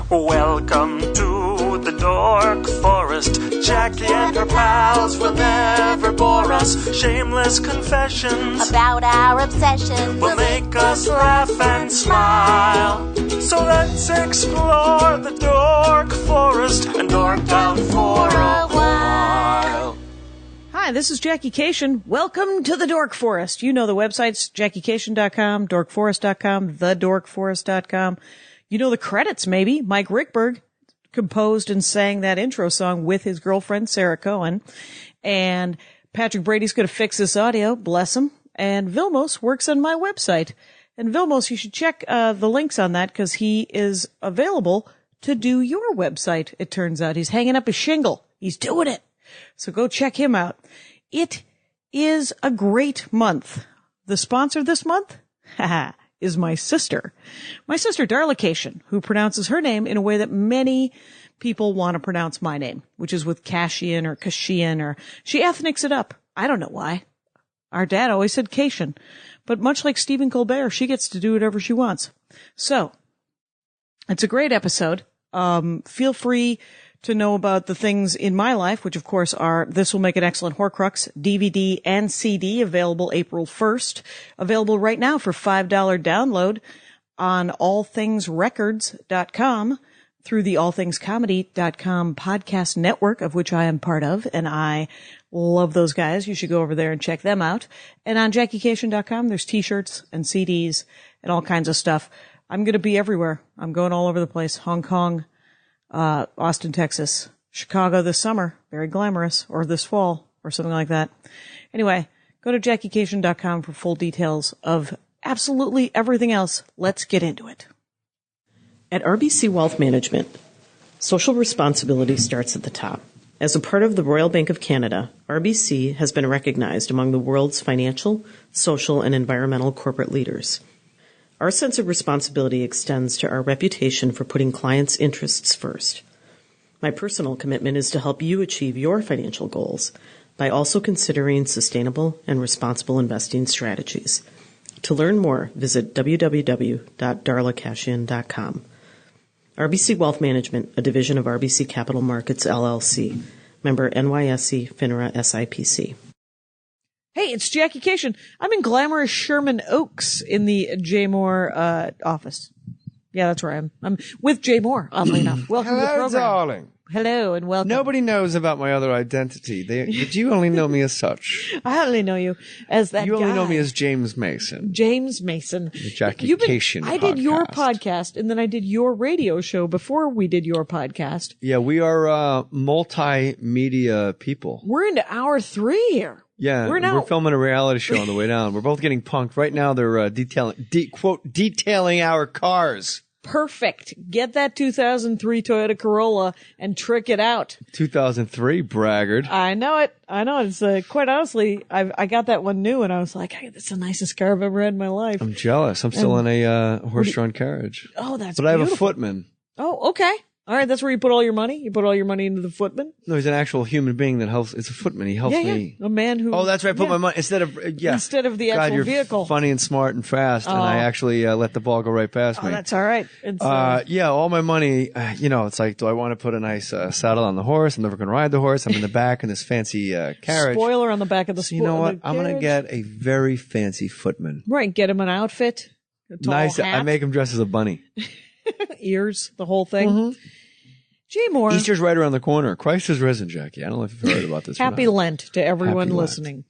Welcome to the Dork Forest. Jackie and her pals will never bore us. Shameless confessions about our obsession will make us laugh and smile. So let's explore the Dork Forest and dork out for a while. Hi, this is Jackie Cation. Welcome to the Dork Forest. You know the websites, JackieCation.com, DorkForest.com, TheDorkForest.com. You know the credits, maybe. Mike Rickberg composed and sang that intro song with his girlfriend, Sarah Cohen. And Patrick Brady's going to fix this audio, bless him. And Vilmos works on my website. And Vilmos, you should check the links on that because he is available to do your website, it turns out. He's hanging up a shingle. He's doing it. So go check him out. It is a great month. The sponsor this month? Haha. Is my sister. My sister, Darla Cation, who pronounces her name in a way that many people want to pronounce my name, which is with Cashian or Kashian, or she ethnics it up. I don't know why. Our dad always said Cation. But much like Stephen Colbert, she gets to do whatever she wants. So, it's a great episode. Feel free to know about the things in my life, which of course are This Will Make an Excellent Horcrux, DVD and CD, available April 1st, available right now for $5 download on allthingsrecords.com through the allthingscomedy.com podcast network, of which I am part of, and I love those guys. You should go over there and check them out. And on JackieCation.com, there's t-shirts and CDs and all kinds of stuff. I'm going to be everywhere. I'm going all over the place. Hong Kong, Austin, Texas, Chicago this summer, very glamorous, or this fall, or something like that. Anyway, go to JackieCation.com for full details of absolutely everything else. Let's get into it. At RBC Wealth Management, social responsibility starts at the top. As a part of the Royal Bank of Canada, RBC has been recognized among the world's financial, social, and environmental corporate leaders. Our sense of responsibility extends to our reputation for putting clients' interests first. My personal commitment is to help you achieve your financial goals by also considering sustainable and responsible investing strategies. To learn more, visit www.darlacashian.com. RBC Wealth Management, a division of RBC Capital Markets, LLC. Member NYSE, FINRA, SIPC. Hey, it's Jackie Cation. I'm in glamorous Sherman Oaks in the J. Mohr office. Yeah, that's where I am. I'm with J. Mohr, oddly enough. Welcome to the program. Hello, darling. Hello, and welcome. Nobody knows about my other identity. But you only know me as such. I only know you as that You only guy. know me as James Mason. James Mason. The Jackie Cation I did your podcast. podcast, and then I did your radio show before we did your podcast. Yeah, we are multimedia people. We're into hour 3 here. Yeah, we're filming a reality show on the way down. We're both getting punked. Right now they're detailing our cars. Perfect. Get that 2003 Toyota Corolla and trick it out. 2003, braggart. I know it. It's quite honestly, I got that one new and I was like, hey, that's the nicest car I've ever had in my life. I'm jealous. I'm still in a horse-drawn carriage. Oh, that's But beautiful. I have a footman. Oh, okay. All right, that's where you put all your money? You put all your money into the footman? No, he's an actual human being that helps. It's a footman. He helps me. A man who... Oh, that's right. I put my money instead of the actual you're vehicle. Funny and smart and fast, and I actually let the ball go right past me. Oh, that's all right. It's, all my money. It's like, do I want to put a nice saddle on the horse? I'm never going to ride the horse. I'm in the back in this fancy carriage. Spoiler on the back of the. So you know what? I'm going to get a very fancy footman. Right, get him an outfit. A tall nice. hat. I make him dress as a bunny. Ears, the whole thing. Mm-hmm. J. Mohr. Easter's right around the corner. Christ has risen, Jackie. I don't know if you've heard about this. Happy Lent to everyone listening.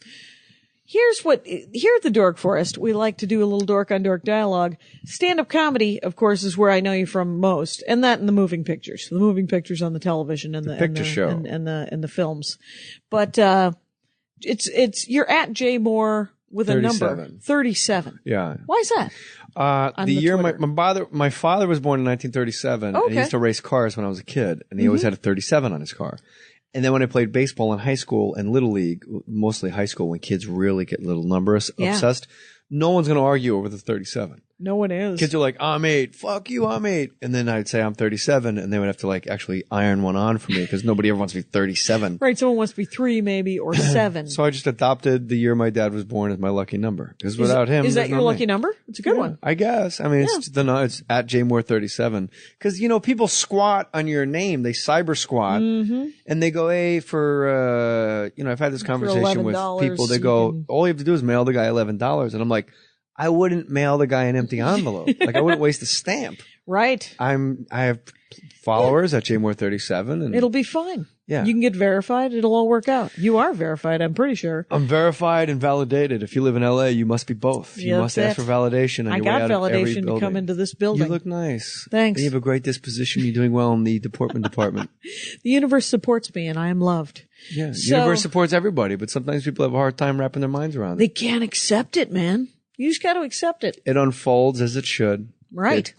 Here at the Dork Forest, we like to do a little dork on dork dialogue. Stand-up comedy, of course, is where I know you from most, and that and the moving pictures on the television and the picture show and the films. But it's you're at J. Mohr with 37. A number 37. Yeah. Why is that? The year my father was born in 1937. Okay. And he used to race cars when I was a kid, and he always had a 37 on his car. And then when I played baseball in high school and little league, mostly high school, when kids really get a little obsessed, no one's going to argue over the 37. No one is. Kids are like, I'm 8. Fuck you, I'm 8. And then I'd say I'm 37, and they would have to like actually iron one on for me because nobody ever wants to be 37. Right, someone wants to be 3 maybe or 7. So I just adopted the year my dad was born as my lucky number. Because without him, is that there's your no lucky me. number? It's a good one. I guess. I mean, it's at jmohr37. Because, you know, people squat on your name. They cyber squat. And they go, hey, for, you know, I've had this conversation with people. They go, all you have to do is mail the guy $11. And I'm like, I wouldn't mail the guy an empty envelope. Like, I wouldn't waste a stamp. Right. I have followers at jmohr37. And it'll be fine. Yeah. You can get verified. It'll all work out. You are verified, I'm pretty sure. I'm verified and validated. If you live in LA, you must be both. You must ask for validation. I got validation to come into this building. You look nice. Thanks. And you have a great disposition. You're doing well in the deportment department. The universe supports me and I am loved. Yeah. So, universe supports everybody, but sometimes people have a hard time wrapping their minds around it. They can't accept it, man. You just got to accept it. It unfolds as it should. Right. It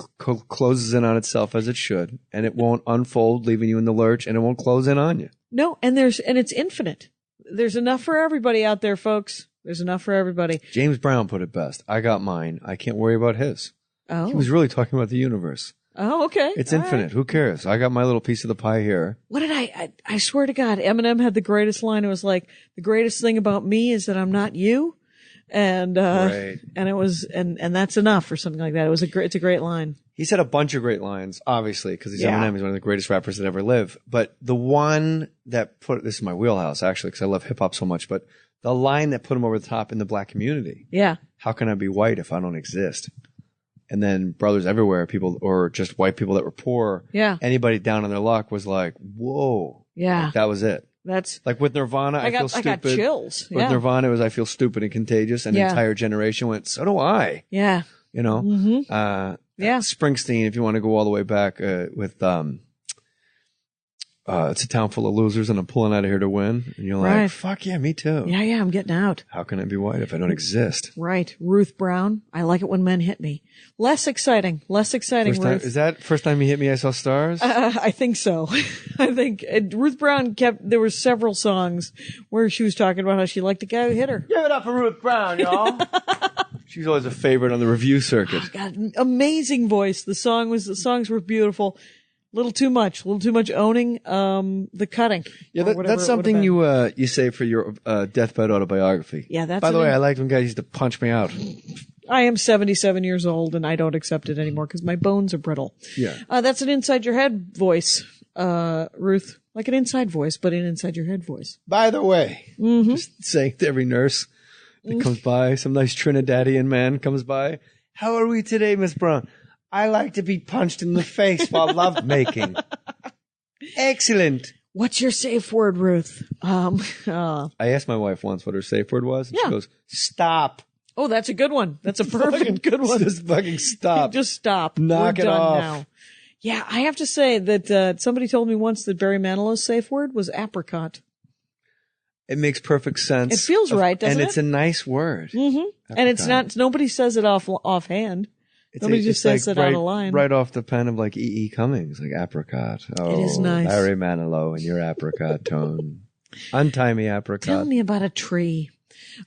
closes in on itself as it should. And it won't unfold, leaving you in the lurch, and it won't close in on you. No, and it's infinite. There's enough for everybody out there, folks. There's enough for everybody. James Brown put it best. I got mine. I can't worry about his. Oh. He was really talking about the universe. Oh, okay. It's infinite. Right. Who cares? I got my little piece of the pie here. What did I swear to God, Eminem had the greatest line. It was like, the greatest thing about me is that I'm not you. And, right. and it was, and that's enough or something like that. It's a great line. He's had a bunch of great lines, obviously, because he's Eminem. He's one of the greatest rappers that ever lived. But the one that this is my wheelhouse, actually, because I love hip hop so much, but the line that put him over the top in the black community. Yeah. How can I be white if I don't exist? And then brothers everywhere, people, or just white people that were poor. Yeah. Anybody down on their luck was like, whoa. Yeah. Like, that was it. That's like with Nirvana, I feel stupid. I got chills. With Nirvana, it was I feel stupid and contagious, and an entire generation went, so do I. Yeah. You know? Yeah. Springsteen, if you want to go all the way back, with it's a town full of losers and I'm pulling out of here to win. And you're like, fuck yeah, me too. Yeah, I'm getting out. How can I be white if I don't exist? Right. Ruth Brown. I like it when men hit me. Less exciting, Ruth. Is that first time you hit me, I saw stars? I think so. I think Ruth Brown there were several songs where she was talking about how she liked the guy who hit her. Give it up for Ruth Brown, y'all. She's always a favorite on the review circuit. Oh, God, amazing voice. The songs were beautiful. Little too much owning the cutting. Yeah, that's something you say for your deathbed autobiography. Yeah, that's. By the way, I liked when guys used to punch me out. I am 77 years old and I don't accept it anymore because my bones are brittle. Yeah, that's an inside your head voice, Ruth, like an inside voice, but an inside your head voice. By the way, just saying to every nurse that comes by, some nice Trinidadian man comes by. How are we today, Miss Brown? I like to be punched in the face while love making. Excellent. What's your safe word, Ruth? I asked my wife once what her safe word was, and she goes, "Stop." Oh, that's a good one. That's a perfect good one. Just fucking stop. Just stop. Knock it off. Now. Yeah, I have to say that somebody told me once that Barry Manilow's safe word was apricot. It makes perfect sense. It feels right, doesn't it? And it's a nice word. Mm-hmm. And it's not. Nobody says it offhand. Nobody just says it out of line. Right off the pen of like E.E. Cummings, like apricot. Oh, it is nice. Barry Manilow and your apricot tone. Untie me, apricot. Tell me about a tree.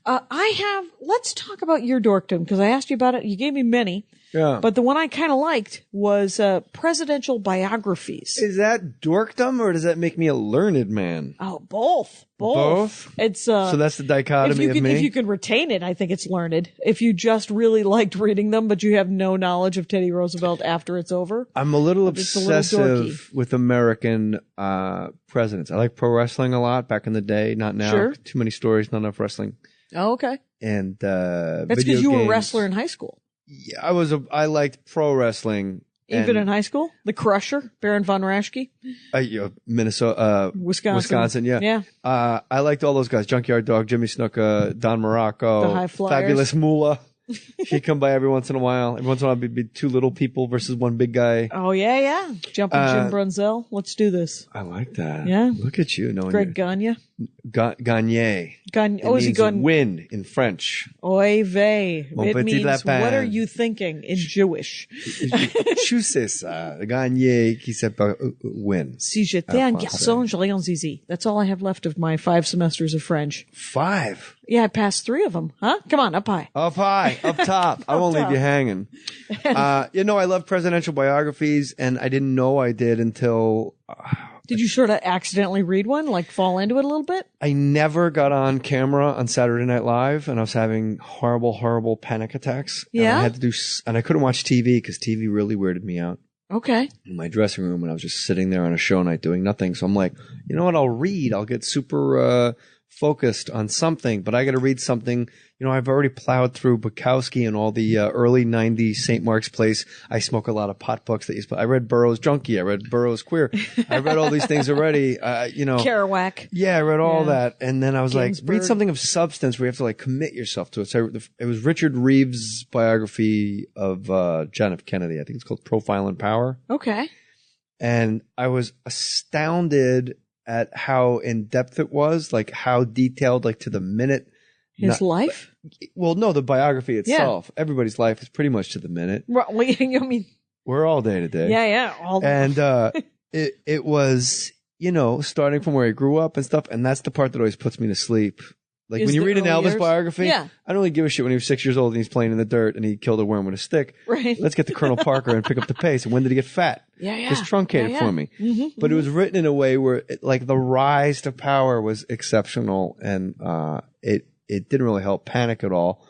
Let's talk about your dorkdom, because I asked you about it. You gave me many. Yeah. But the one I kind of liked was presidential biographies. Is that dorkdom, or does that make me a learned man? Oh, both. It's so that's the dichotomy of me. If you can retain it, I think it's learned. If you just really liked reading them, but you have no knowledge of Teddy Roosevelt after it's over. I'm a little obsessive with American presidents. I like pro wrestling a lot back in the day. Not now. Sure. Too many stories, not enough wrestling. Oh, okay. And that's because you were a wrestler in high school. Yeah, I liked pro wrestling. Even in high school? The Crusher, Baron von Raschke? Minnesota, Wisconsin, yeah. Yeah. I liked all those guys. Junkyard Dog, Jimmy Snuka, Don Morocco, the High Flyers. Fabulous Moolah. He'd come by every once in a while. Every once in a while, it'd be two little people versus one big guy. Oh, yeah. Jumping Jim Brunzell. Let's do this. I like that. Yeah. Look at you. Greg Gagne. Gagne. Is he going? Win in French. Oy vey. Mon It petit means, lapin. what are you thinking in Jewish? Tu sais ça. Gagne qui sait pas win. Si j'étais un garçon, j'aurais un zizi. That's all I have left of my 5 semesters of French. 5? Yeah, I passed 3 of them. Huh? Come on, up high. Up high, up top. I won't leave you hanging. I love presidential biographies, and I didn't know I did until... Did you sort of accidentally read one, like fall into it a little bit? I never got on camera on Saturday Night Live, and I was having horrible, horrible panic attacks. Yeah? And I had to and I couldn't watch TV because TV really weirded me out. Okay. In my dressing room, and I was just sitting there on a show night doing nothing. So I'm like, you know what? I'll read. I'll get super focused on something, but I got to read something. I've already plowed through Bukowski and all the early 90s St. Mark's Place. I smoke a lot of pot books I read Burroughs Junkie. I read Burroughs Queer. I read all these things already. Kerouac. Yeah, I read all that. And then I was Ginsberg. like, read something of substance where you have to like commit yourself to it. So it was Richard Reeves' biography of John F. Kennedy. I think it's called Profile in Power. Okay. And I was astounded at how in depth it was, like how detailed, like to the minute. His life? Well, no, the biography itself. Yeah. Everybody's life is pretty much to the minute. Well, I mean, we're all day to day. Yeah. And it was, starting from where he grew up and stuff. And that's the part that always puts me to sleep. Like when you read an Elvis biography, I don't really give a shit when he was 6 years old and he's playing in the dirt and he killed a worm with a stick. Right. Let's get to Colonel Parker and pick up the pace. And when did he get fat? Yeah. Just truncated for me. Mm-hmm, but it was written in a way where the rise to power was exceptional, and it didn't really help panic at all.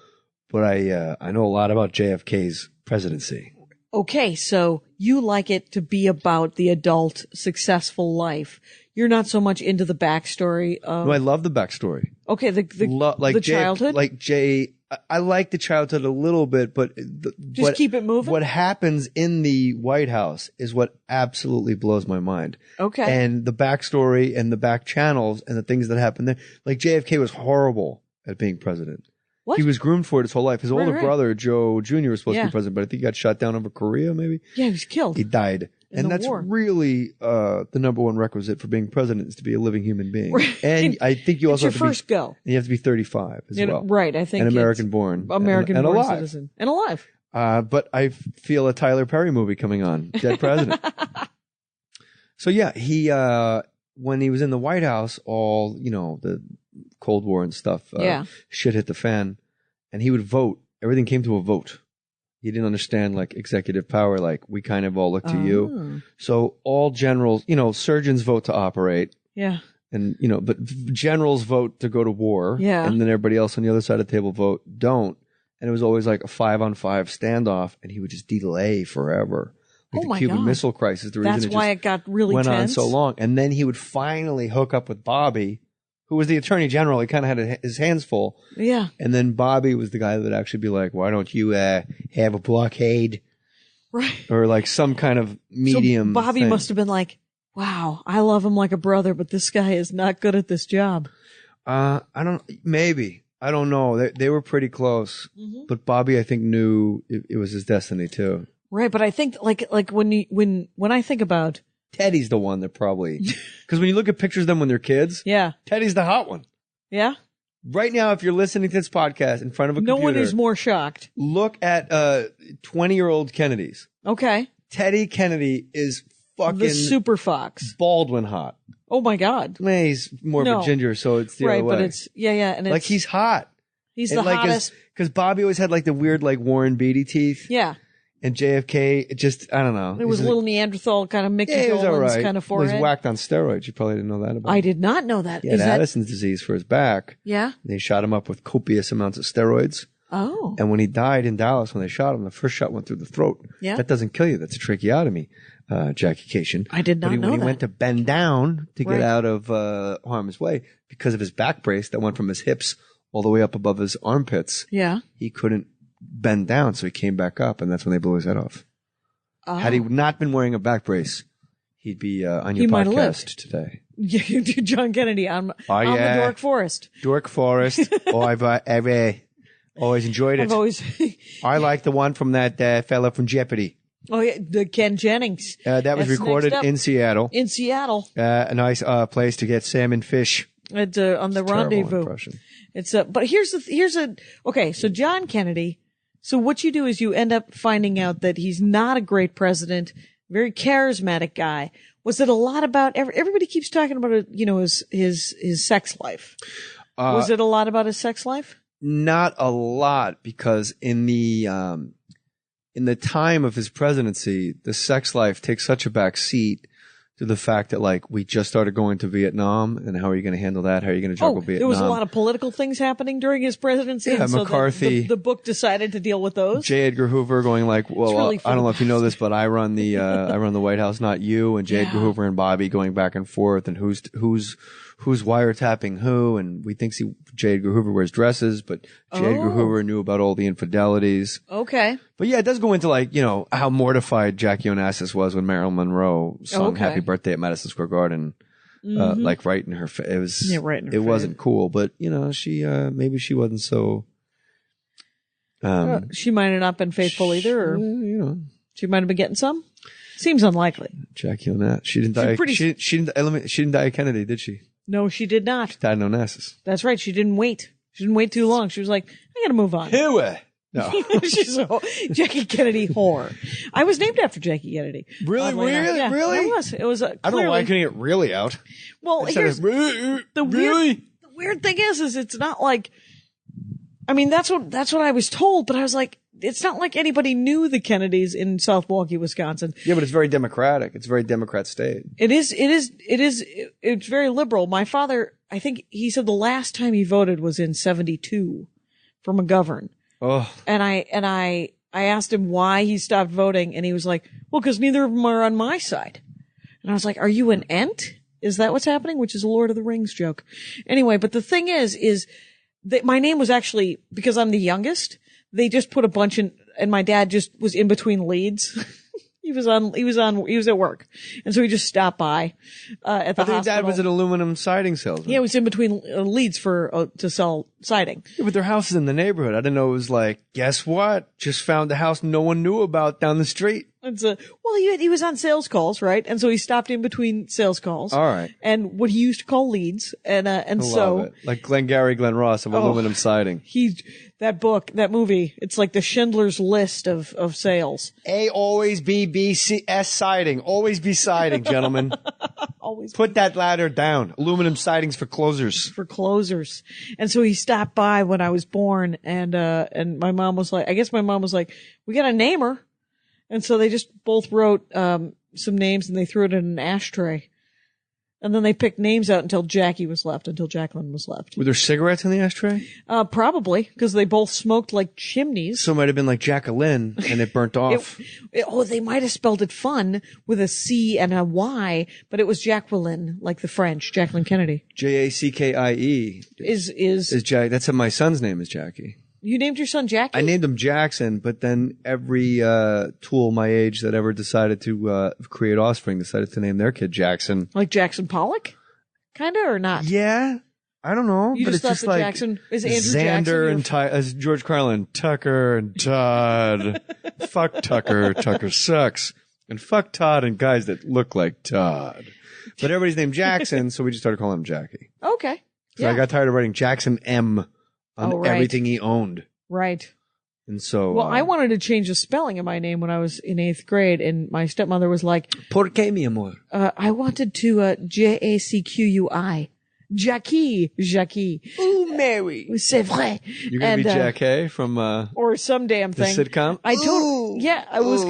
But I know a lot about JFK's presidency. Okay, so you like it to be about the adult successful life. You're not so much into the backstory of... No, I love the backstory. Okay, the childhood? I like the childhood a little bit, but... Just keep it moving? What happens in the White House is what absolutely blows my mind. Okay. And the backstory and the back channels and the things that happen there. Like JFK was horrible at being president. What? He was groomed for it his whole life. His older brother, Joe Jr., was supposed to be president, but I think he got shot down over Korea, maybe? Yeah, he was killed. He died. And that's war. really the number one requisite for being president is to be a living human being. And I think you also have to first go. And you have to be 35 as well. Right, I think. And American-born. American-born and alive. citizen. And alive. But I feel a Tyler Perry movie coming on. Dead President. So yeah, he when he was in the White House, all, the Cold War and stuff, shit hit the fan. And he would vote. Everything came to a vote. He didn't understand like executive power, like we kind of all look to you. So all generals, surgeons vote to operate. Yeah. And, but generals vote to go to war. Yeah. And then everybody else on the other side of the table don't. And it was always like a 5-on-5 standoff, and he would just delay forever. Like the Cuban Missile Crisis. The reason That's why it got really went tense. on so long. And then he would finally hook up with Bobby, who was the attorney general. He kind of had his hands full. Yeah. And then Bobby was the guy that would actually be like, why don't you have a blockade? Right. Or like some kind of medium So Bobby thing. must have been like, wow, I love him like a brother, but this guy is not good at this job. Maybe. I don't know. They were pretty close. Mm-hmm. But Bobby, I think, knew it was his destiny too. Right. But I think like when I think about Teddy's the one that probably, because when you look at pictures of them when they're kids, Teddy's the hot one. Yeah. Right now, if you're listening to this podcast in front of a computer, no one is more shocked. Look at 20-year-old Kennedys. Okay. Teddy Kennedy is fucking the super fox. Baldwin hot. Oh my God. He's more of a ginger, so it's the other way. But it's and it's like he's hot. He's the hottest. Because Bobby always had like the weird like Warren Beatty teeth. Yeah. And JFK, it just, I don't know. It was a little Neanderthal kind of Mickey Dolenz kind of forehead. Well, he's whacked on steroids. You probably didn't know that about him. I did not know that. He had Addison's disease for his back. Yeah. They shot him up with copious amounts of steroids. Oh. And when he died in Dallas, when they shot him, the first shot went through the throat. Yeah. That doesn't kill you. That's a tracheotomy, Jackie Cation. I did not know that. When he went to bend down to get out of harm's way, because of his back brace that went from his hips all the way up above his armpits. Yeah. He couldn't bend down, so he came back up, and that's when they blew his head off. Oh. Had he not been wearing a back brace, he'd be on your podcast today. John Kennedy on the Dork Forest. Dork Forest. I've always enjoyed it. I like the one from that fella from Jeopardy. Oh, yeah, the Ken Jennings. That was recorded in Seattle. In Seattle. A nice place to get salmon fish. On the Rendezvous. It's but okay. So John Kennedy. So what you do is you end up finding out that he's not a great president, very charismatic guy. Was it a lot about everybody keeps talking about his sex life? Was it a lot about his sex life? Not a lot, because in the time of his presidency, the sex life takes such a back seat to the fact that, like, we just started going to Vietnam, and how are you going to handle that? How are you going to juggle Vietnam? There was a lot of political things happening during his presidency. Yeah, and so McCarthy. The book decided to deal with those. J. Edgar Hoover going like, well, really I don't know if you know this, but I run the White House, not you. And J. Edgar Hoover and Bobby going back and forth, and who's wiretapping who, and we think J. Edgar Hoover wears dresses, but J. Edgar Hoover knew about all the infidelities. Okay. But yeah, it does go into, like, you know, how mortified Jackie Onassis was when Marilyn Monroe sung Happy Birthday at Madison Square Garden, like right in her face. It was, right in her it face. wasn't cool, but you know, she, maybe she wasn't so, she might have not been faithful either, or you know, she might have been getting some. Seems unlikely. Jackie Onassis. She didn't die. She didn't die of Kennedy, did she? No, she did not. She died in Onassis. That's right. She didn't wait. She didn't wait too long. She was like, I gotta move on. No. She's a Jackie Kennedy whore. I was named after Jackie Kennedy. Really? Yeah, Really? I was. It was I don't know why I couldn't get really out. Well, here's the weird thing is it's not like, I mean, that's what I was told, but I was like, it's not like anybody knew the Kennedys in South Milwaukee, Wisconsin. Yeah, but it's very democratic. It's a very Democrat state. It's very liberal. My father, I think he said the last time he voted was in 1972 for McGovern. Oh. And I asked him why he stopped voting, and he was like, well, because neither of them are on my side. And I was like, are you an ent? Is that what's happening? Which is a Lord of the Rings joke. Anyway, but the thing is that my name was actually, because I'm the youngest, they just put a bunch in, and my dad just was in between leads. He was at work. And so he just stopped by, at the hospital. Your dad was an aluminum siding salesman. Yeah, he was in between leads to sell siding. Yeah, but their house is in the neighborhood. I didn't know it was like, guess what? Just found a house no one knew about down the street. Well, he was on sales calls, right? And so he stopped in between sales calls. All right. And what he used to call leads. And so. Love it. Like Glengarry Glen Ross of aluminum siding. That movie, it's like the Schindler's List of sales. A always B, B, C, S siding. Always be siding, gentlemen. Always. Put that ladder down. Aluminum sidings for closers. And so he stopped by when I was born, and my mom was like, we got to name her. And so they just both wrote some names, and they threw it in an ashtray. And then they picked names out until Jacqueline was left. Were there cigarettes in the ashtray? Probably, because they both smoked like chimneys. So it might have been like Jacqueline, and it burnt off. They might have spelled it fun with a C and a Y, but it was Jacqueline, like the French, Jacqueline Kennedy. Jackie. Is Jack? That's my son's name is Jackie. You named your son Jackie? I named him Jackson, but then every tool my age that ever decided to create offspring decided to name their kid Jackson. Like Jackson Pollock? Kinda or not? Yeah. I don't know. You but just it's just like Jackson is Andrew Xander Jackson and as George Carlin, Tucker and Todd. Fuck Tucker. Tucker sucks. And fuck Todd and guys that look like Todd. But everybody's named Jackson, so we just started calling him Jackie. Okay. So I got tired of writing Jackson M on everything he owned. Right. And so. Well, I wanted to change the spelling of my name when I was in 8th grade, and my stepmother was like, ¿Por qué, mi amor? I wanted to, Jacqui. Jackie. Ooh, Mary. C'est vrai. You're going to be Jackie from, or some damn thing. The sitcom? I was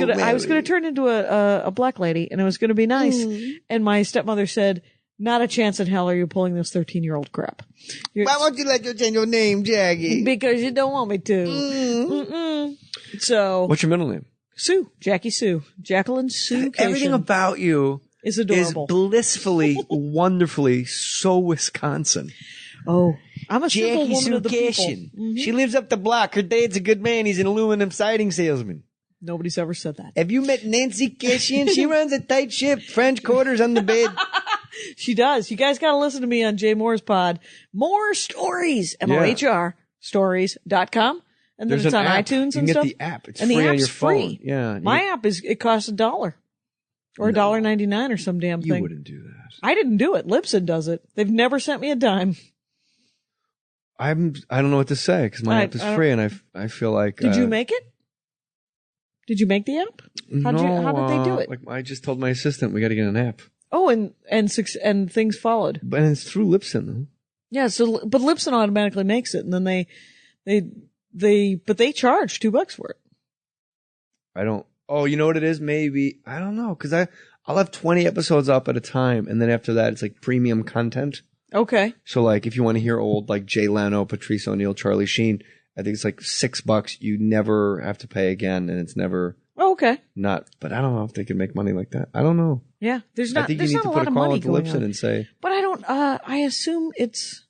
gonna turn into a black lady, and it was gonna be nice. And my stepmother said, not a chance in hell are you pulling this 13-year-old crap. Why won't you let you change your name, Jackie? Because you don't want me to. So. What's your middle name? Sue. Jackie Sue. Jacqueline Sue. Everything about you is adorable. Is blissfully, wonderfully so Wisconsin. Oh. I'm a simple Jackie woman of the people. Mm-hmm. She lives up the block. Her dad's a good man. He's an aluminum siding salesman. Nobody's ever said that. Have you met Nancy Cashian? She runs a tight ship. French quarters on the bed. She does. You guys got to listen to me on Jay Mohr's pod. Mohr Stories. MOHR stories.com. And then it's on iTunes and stuff. You can get the app. It's free on your phone. Yeah. My app it costs $1 or $1.99 or some damn thing. You wouldn't do that. I didn't do it. Libsyn does it. They've never sent me a dime. I don't know what to say because my app is free and I feel like. Did you make it? Did you make the app? How did they do it? Like I just told my assistant we got to get an app. Oh, and things followed. But it's through Libsyn though. Yeah. So, but Libsyn automatically makes it, and then but they charge $2 for it. I don't. Oh, you know what it is? Maybe I don't know because I'll have 20 episodes up at a time, and then after that, it's like premium content. Okay. So like, if you want to hear old like Jay Leno, Patrice O'Neill, Charlie Sheen, I think it's like $6. You never have to pay again, and it's never. Oh, okay. Not, but I don't know if they can make money like that. I don't know. Yeah, there's not. I think there's you need not to a lot put a of call money into going Libsyn on. and say. But I don't. I assume it's.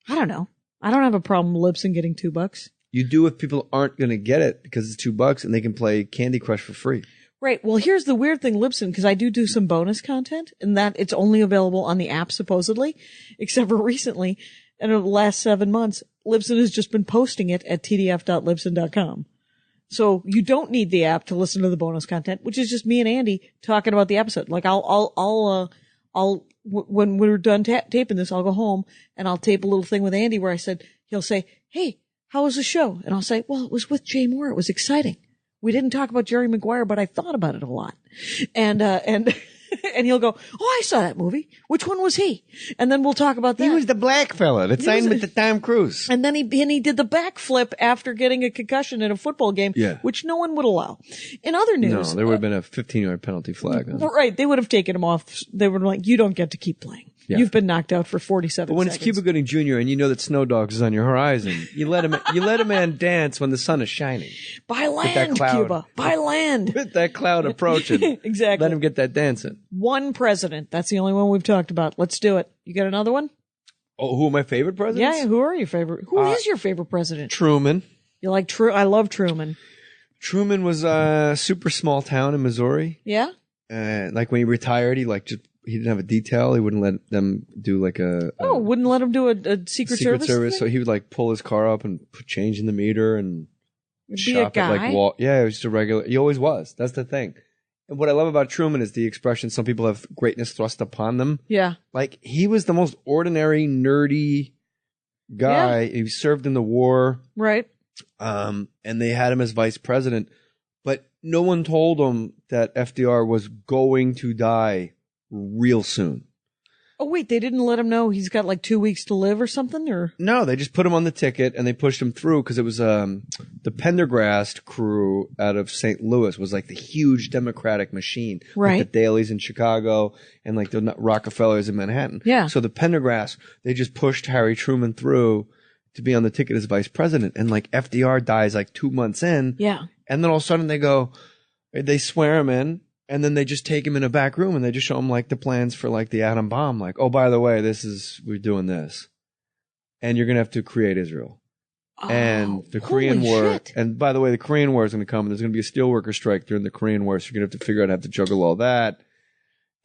I don't know. I don't have a problem with Libsyn getting $2. You do if people aren't going to get it because it's $2 and they can play Candy Crush for free. Right. Well, here's the weird thing, Libsyn, because I do some bonus content, and that it's only available on the app supposedly, except for recently, and in the last 7 months, Libsyn has just been posting it at tdf.libsyn.com. So you don't need the app to listen to the bonus content, which is just me and Andy talking about the episode. Like when we're done taping this, I'll go home and I'll tape a little thing with Andy where he'll say, "Hey, how was the show?" And I'll say, "Well, it was with Jay Mohr. It was exciting. We didn't talk about Jerry Maguire, but I thought about it a lot." And and he'll go, "Oh, I saw that movie. Which one was he?" And then we'll talk about that. He was the black fella that signed with the Tom Cruise. And then he did the backflip after getting a concussion in a football game, which no one would allow. In other news, no, there would have been a 15-yard penalty flag. Right, they would have taken him off. They were like, "You don't get to keep playing. Yeah. You've been knocked out for 47 But when seconds." it's Cuba Gooding Jr. and you know that Snow Dogs is on your horizon, you let a man dance when the sun is shining. By land, Cuba. By land. With that cloud approaching. Exactly. Let him get that dancing. One president. That's the only one we've talked about. Let's do it. You got another one? Oh, who are my favorite presidents? Yeah, who are your favorite? Who is your favorite president? Truman. You like I love Truman. Truman was a super small town in Missouri. Yeah? Like when he retired, he didn't have a detail. He wouldn't let them do like wouldn't let him do a Secret Service thing? So he would like pull his car up and put change in the meter and shop at like yeah, it was just a regular. He always was. That's the thing. And what I love about Truman is the expression, some people have greatness thrust upon them. Yeah. Like he was the most ordinary, nerdy guy. Yeah. He served in the war. Right. And they had him as vice president, but no one told him that FDR was going to die real soon. Oh, wait, they didn't let him know he's got like 2 weeks to live or something? Or no, they just put him on the ticket and they pushed him through because it was the Pendergrast crew out of St. Louis was like the huge Democratic machine. Right. Like the Dailies in Chicago and like the Rockefellers in Manhattan. Yeah. So the Pendergrast, they just pushed Harry Truman through to be on the ticket as vice president. And like FDR dies like 2 months in. Yeah. And then all of a sudden they swear him in. And then they just take him in a back room and they just show him like the plans for like the atom bomb. Like, oh, by the way, we're doing this. And you're going to have to create Israel. Oh, and the Korean War. Shit. And by the way, the Korean War is going to come and there's going to be a steelworker strike during the Korean War. So you're going to have to figure out how to juggle all that.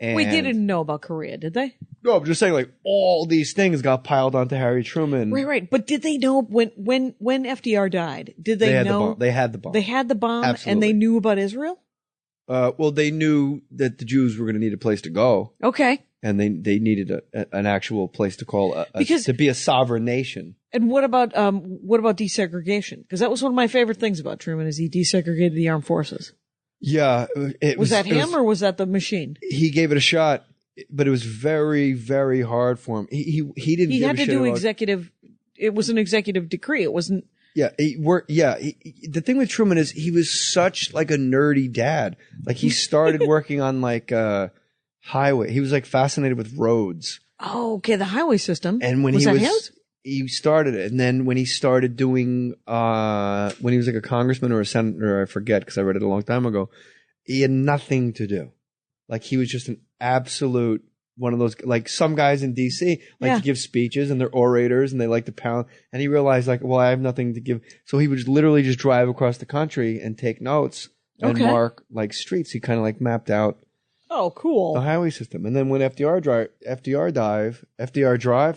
And wait, they didn't know about Korea, did they? No, I'm just saying like all these things got piled onto Harry Truman. Right. But did they know when FDR died? Did they know? They had the bomb. They had the bomb. Absolutely. And they knew about Israel? Well, they knew that the Jews were going to need a place to go. Okay. And they needed an actual place to call to be a sovereign nation. And what about desegregation? Because that was one of my favorite things about Truman is he desegregated the armed forces. Yeah. Was that him or was that the machine? He gave it a shot, but it was very, very hard for him. He didn't. He had to do executive. It was an executive decree. It wasn't. Yeah, the thing with Truman is he was such like a nerdy dad. Like he started working on like highway. He was like fascinated with roads. Oh, okay, the highway system. And when he started it, and then when he started doing when he was like a congressman or a senator, I forget because I read it a long time ago. He had nothing to do. Like he was just an absolute. One of those, like some guys in DC like to give speeches and they're orators and they like to pound. And he realized like, well, I have nothing to give. So he would literally just drive across the country and take notes and mark like streets. He kind of like mapped out Oh, cool. The highway system. And then when FDR Drive, you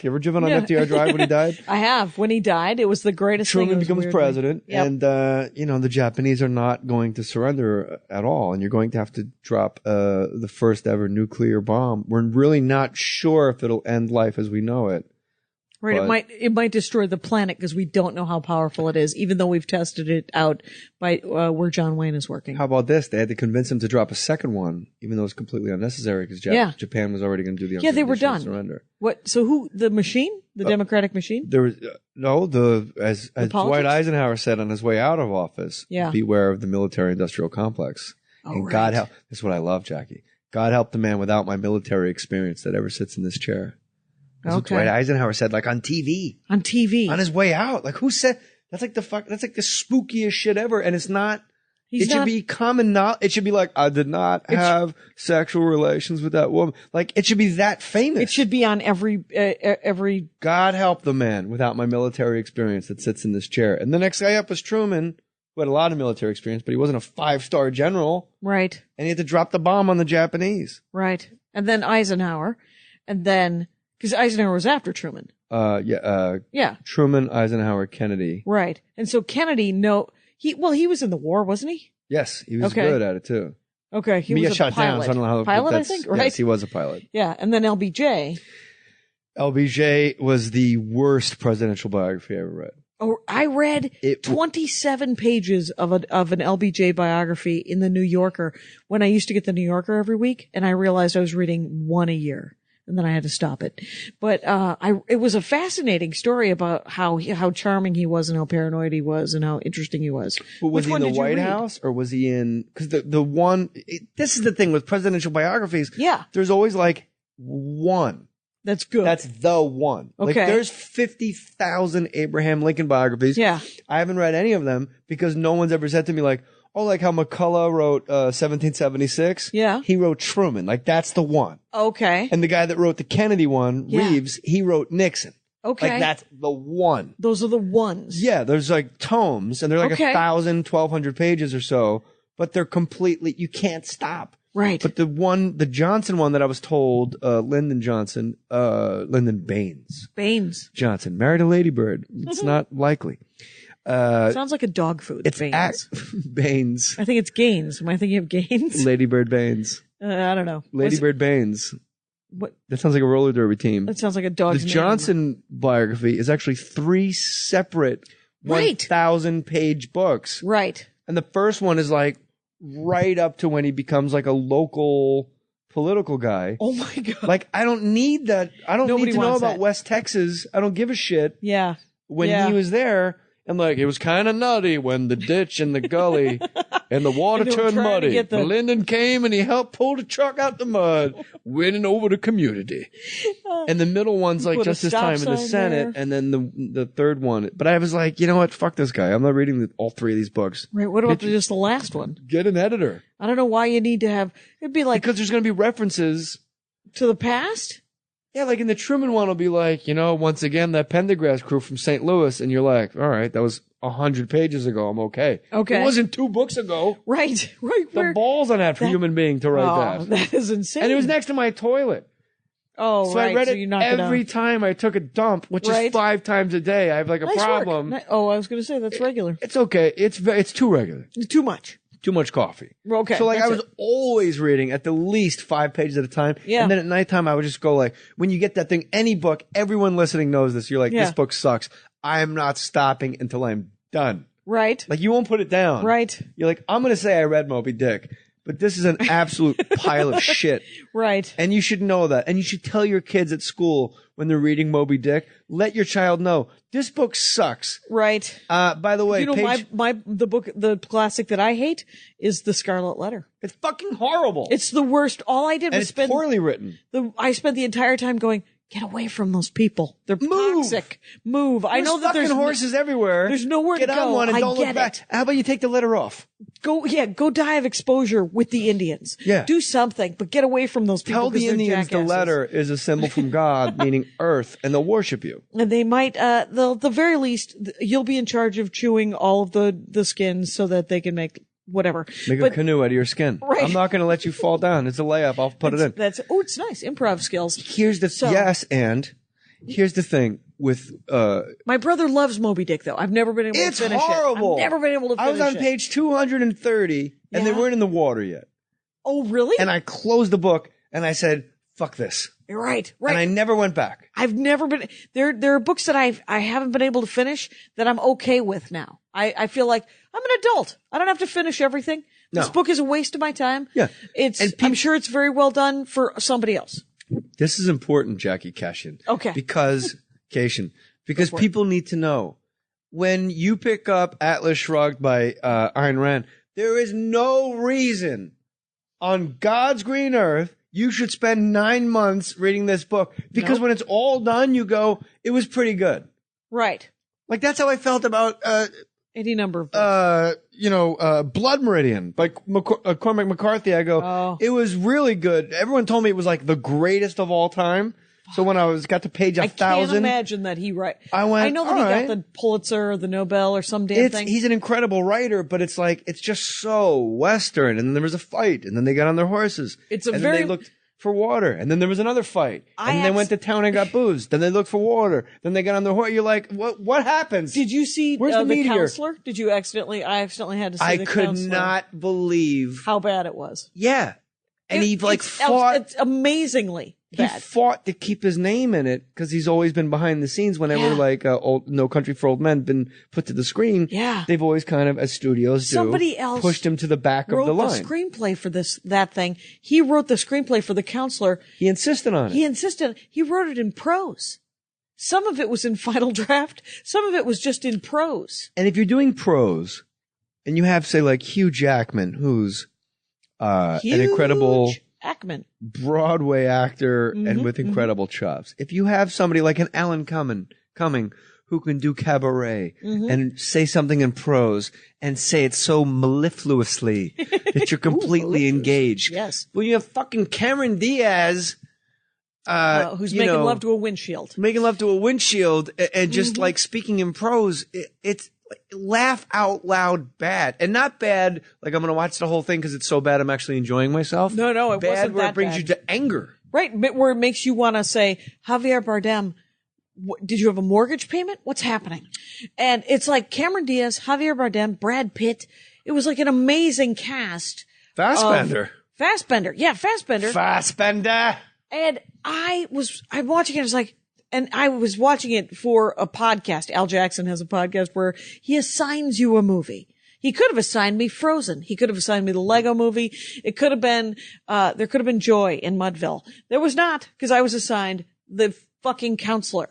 ever driven on FDR Drive when he died? I have. When he died, it was the greatest thing. Truman becomes president. Yep. And, the Japanese are not going to surrender at all. And you're going to have to drop the first ever nuclear bomb. We're really not sure if it'll end life as we know it. Right. But It might destroy the planet because we don't know how powerful it is, even though we've tested it out by where John Wayne is working. how about this? They had to convince him to drop a second one, even though it's completely unnecessary because Japan was already going to do the they were done. surrender. What? So who? The machine? The Democratic machine? There was as Dwight Eisenhower said on his way out of office, beware of the military-industrial complex. And God help. That's what I love, Jackie. God help the man without my military experience that ever sits in this chair. That's what Dwight Eisenhower said, like on TV. On TV. On his way out. Like who said that's like the spookiest shit ever. And it's not should be common knowledge. It should be like, I did not have sexual relations with that woman. Like it should be that famous. It should be on every God help the man without my military experience that sits in this chair. And the next guy up was Truman, who had a lot of military experience, but he wasn't a 5-star general. Right. And he had to drop the bomb on the Japanese. Right. And then Eisenhower. And then, because Eisenhower was after Truman. Yeah. Truman, Eisenhower, Kennedy. Right. And so Kennedy, he was in the war, wasn't he? Yes. He was good at it too. Okay. He was a shot pilot. down, so I don't know how pilot, I think, right? Yes, he was a pilot. Yeah. And then LBJ. LBJ was the worst presidential biography I ever read. Oh, I read 27 pages of an LBJ biography in the New Yorker when I used to get the New Yorker every week, and I realized I was reading one a year, and then I had to stop it. But it was a fascinating story about how charming he was and how paranoid he was and how interesting he was. But was he in the White House or was he in? Because this is the thing with presidential biographies. Yeah, there's always like one. That's good. That's the one. Okay. Like there's 50,000 Abraham Lincoln biographies. Yeah. I haven't read any of them because no one's ever said to me like, oh, like how McCullough wrote 1776. Yeah. He wrote Truman. Like that's the one. Okay. And the guy that wrote the Kennedy one, Reeves, he wrote Nixon. Okay. Like that's the one. Those are the ones. Yeah. There's like tomes and they're like 1,000, 1,200 pages or so, but they're completely, you can't stop. Right. But the Johnson one that I was told, Lyndon Baines Johnson, married a ladybird. It's not likely. Sounds like a dog food. It's Baines. I think it's Gaines. Am I thinking of Gaines? Ladybird Baines. I don't know. Ladybird Baines. What? That sounds like a roller derby team. That sounds like a dog's name. The Johnson biography is actually 3 separate 1,000-page books. Right. And the first one is like right up to when he becomes like a local political guy. Oh my God. Like I don't need that. I don't need to know about West Texas. I don't give a shit. Yeah. When he was there and like it was kind of nutty when the ditch and the gully and the water turned muddy. Lyndon came and he helped pull the truck out the mud, winning over the community. And the middle one's like just this time in the Senate, and then the third one. But I was like, you know what? Fuck this guy. I'm not reading all 3 of these books. Right. What about just the last one? Get an editor. I don't know why you need to have. It'd be like because there's going to be references to the past. Yeah, like in the Truman one, will be like, once again, that Pendergrass crew from St. Louis. And you're like, all right, that was 100 pages ago. I'm okay. Okay. It wasn't 2 books ago. Right. The balls on that for human being to write that. That is insane. And it was next to my toilet. Oh, so right. I read it every time I took a dump, which is 5 times a day. I have like a problem. Work. Oh, I was going to say that's regular. It's okay. It's too regular. It's too much. Too much coffee. Okay. So like I was always reading at the least 5 pages at a time. Yeah. And then at nighttime I would just go like, when you get that thing, any book, everyone listening knows this. You're like, this book sucks. I am not stopping until I'm done. Right. Like you won't put it down. Right. You're like, I'm going to say I read Moby Dick, but this is an absolute pile of shit. Right. And you should know that. And you should tell your kids at school when they're reading Moby Dick, let your child know this book sucks. Right. By the way, the classic that I hate is The Scarlet Letter. It's fucking horrible. It's the worst. All I did was spend poorly written. I spent the entire time going, get away from those people. They're toxic. Move. I know that there's horses everywhere. There's nowhere to go. Get on one and don't look back. How about you take the letter off? Go die of exposure with the Indians. Yeah. Do something, but get away from those people. Tell the Indians the letter is a symbol from God, meaning earth, and they'll worship you. And they might, the very least, you'll be in charge of chewing all of the skins so that they can make whatever. Make a canoe out of your skin. Right. I'm not going to let you fall down. It's a layup. I'll put it in. It's nice. Improv skills. Here's the thing with, my brother loves Moby Dick though. I've never been able to finish it. It's horrible. I've never been able to finish it. I was on page 230 and they weren't in the water yet. Oh, really? And I closed the book and I said, fuck this. Right. And I never went back. I've never been there are books that I haven't been able to finish that I'm okay with now. I feel like I'm an adult. I don't have to finish everything. This book is a waste of my time. Yeah. I'm sure it's very well done for somebody else. This is important, Jackie Cashin. Okay. Because people need to know. When you pick up Atlas Shrugged by Ayn Rand, there is no reason on God's green earth you should spend 9 months reading this book. Because when it's all done, you go, it was pretty good. Right. Like, that's how I felt about any number of books. Blood Meridian by Cormac McCarthy. I go, it was really good. Everyone told me it was like the greatest of all time. So when I got to page 1,000, I can't imagine that he I know that he got the Pulitzer or the Nobel or some damn thing. He's an incredible writer, but it's like, it's just so Western. And then there was a fight, and then they got on their horses. Then they looked for water, and then there was another fight, and they went to town and got booze. Then they looked for water. Then they got on their horse. You're like, what happens? Did you see Where's the Counselor? Did you accidentally? I accidentally had to see the Counselor. I could not believe how bad it was. Yeah, and he fought. It's amazingly bad. He fought to keep his name in it because he's always been behind the scenes whenever No Country for Old Men been put to the screen. Yeah. They've always kind of, as studios Somebody else pushed him to the back of the line. Wrote the screenplay for that thing. He wrote the screenplay for The Counselor. He insisted on it. He wrote it in prose. Some of it was in final draft. Some of it was just in prose. And if you're doing prose and you have, say, like Hugh Jackman, who's an incredible Broadway actor and with incredible chops. If you have somebody like an Alan Cumming who can do cabaret and say something in prose and say it so mellifluously that you're completely engaged. Yes. Well, you have fucking Cameron Diaz, who's making love to a windshield. Making love to a windshield and just like speaking in prose. It's laugh out loud bad, and not bad like I'm going to watch the whole thing because it's so bad I'm actually enjoying myself. No, it bad wasn't where that it brings bad. you to anger. Right, where it makes you want to say, Javier Bardem, did you have a mortgage payment? What's happening? And it's like Cameron Diaz, Javier Bardem, Brad Pitt. It was like an amazing cast. Fassbender. Yeah, Fassbender. And I'm watching it, I was like, and I was watching it for a podcast. Al Jackson has a podcast where he assigns you a movie. He could have assigned me Frozen. He could have assigned me the Lego movie. It could have been, there could have been Joy in Mudville. There was not, because I was assigned the fucking Counselor.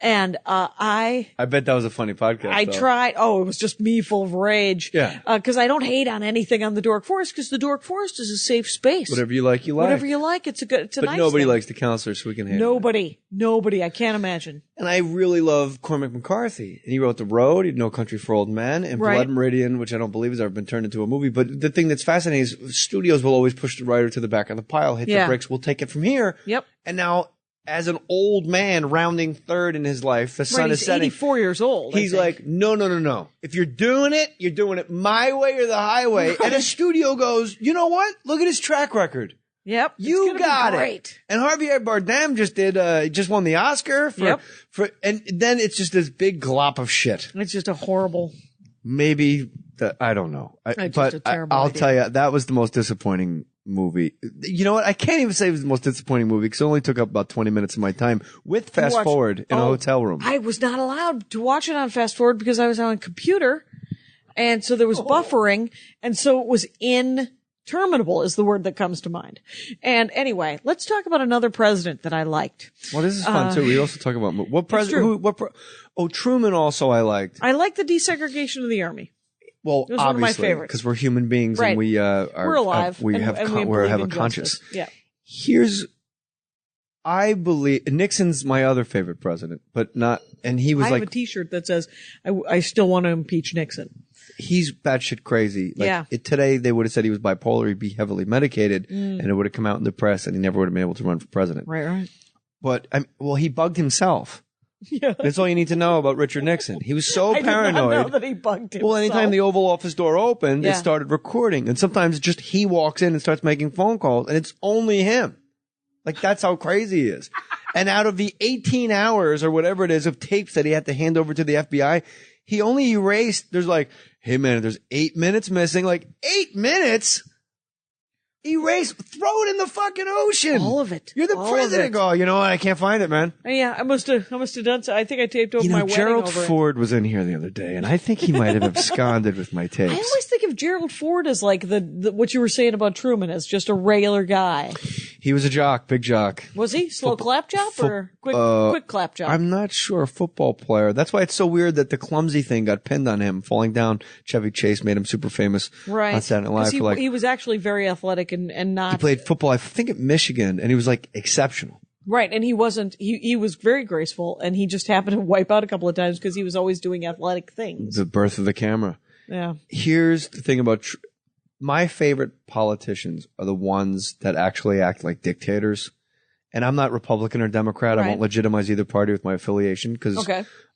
And, I bet that was a funny podcast. I tried. Oh, it was just me full of rage. Yeah. Cause I don't hate on anything on the Dork Forest because the Dork Forest is a safe space. Whatever you like, you like. Whatever you like. It's a nice But nobody thing. likes the Counselor, so we can hate Nobody. I can't imagine. And I really love Cormac McCarthy. And he wrote The Road, he had No Country for Old Men, and Blood Meridian, which I don't believe has ever been turned into a movie. But the thing that's fascinating is studios will always push the writer to the back of the pile, hit the bricks, we'll take it from here. Yep. And now, as an old man rounding third in his life, the sun is setting. He's 84 years old. He's like, no. If you're doing it my way or the highway. Right. And a studio goes, you know what? Look at his track record. Yep. You got it. And Javier Bardem just won the Oscar and then it's just this big glop of shit. It's just a horrible. Maybe I don't know. But I'll tell you, that was the most disappointing movie. You know what? I can't even say it was the most disappointing movie because it only took up about 20 minutes of my time with Fast Forward in a hotel room. I was not allowed to watch it on Fast Forward because I was on a computer. And so there was buffering. And so it was interminable is the word that comes to mind. And anyway, let's talk about another president that I liked. Well, this is fun too. We also talk about what president, Truman also I liked. I liked the desegregation of the Army. Well, it was one of my favorites because we're human beings and we we're alive. We have a conscience. Yeah. I believe Nixon's my other favorite president, but not. And he was I have a T-shirt that says I still want to impeach Nixon. He's batshit crazy. Today they would have said he was bipolar. He'd be heavily medicated, and it would have come out in the press, and he never would have been able to run for president. Right. But he bugged himself. Yeah. That's all you need to know about Richard Nixon. He was so paranoid. I did not know that he bugged himself. Well, anytime the Oval Office door opened, it started recording. And sometimes just he walks in and starts making phone calls, and it's only him. Like, that's how crazy he is. And out of the 18 hours or whatever it is of tapes that he had to hand over to the FBI, he only erased, there's like, hey man, there's 8 minutes missing. Like, 8 minutes? Erase, throw it in the fucking ocean. All of it. You're the president. Go, you know what? I can't find it, man. Yeah, I must have done so. I think I taped over my wedding Gerald over Ford was in here the other day, and I think he might have absconded with my tapes. I always think of Gerald Ford as like the what you were saying about Truman as just a regular guy. He was a jock, big jock. Was he? Slow clap chop or quick clap chop? I'm not sure. A football player. That's why it's so weird that the clumsy thing got pinned on him. Falling down, Chevy Chase made him super famous on Saturday Night Live. He was actually very athletic and not. He played football, I think, at Michigan, and he was like exceptional. Right, and he wasn't. He was very graceful, and he just happened to wipe out a couple of times because he was always doing athletic things. The birth of the camera. Yeah. Here's the thing about my favorite politicians are the ones that actually act like dictators. And I'm not Republican or Democrat. Right. I won't legitimize either party with my affiliation because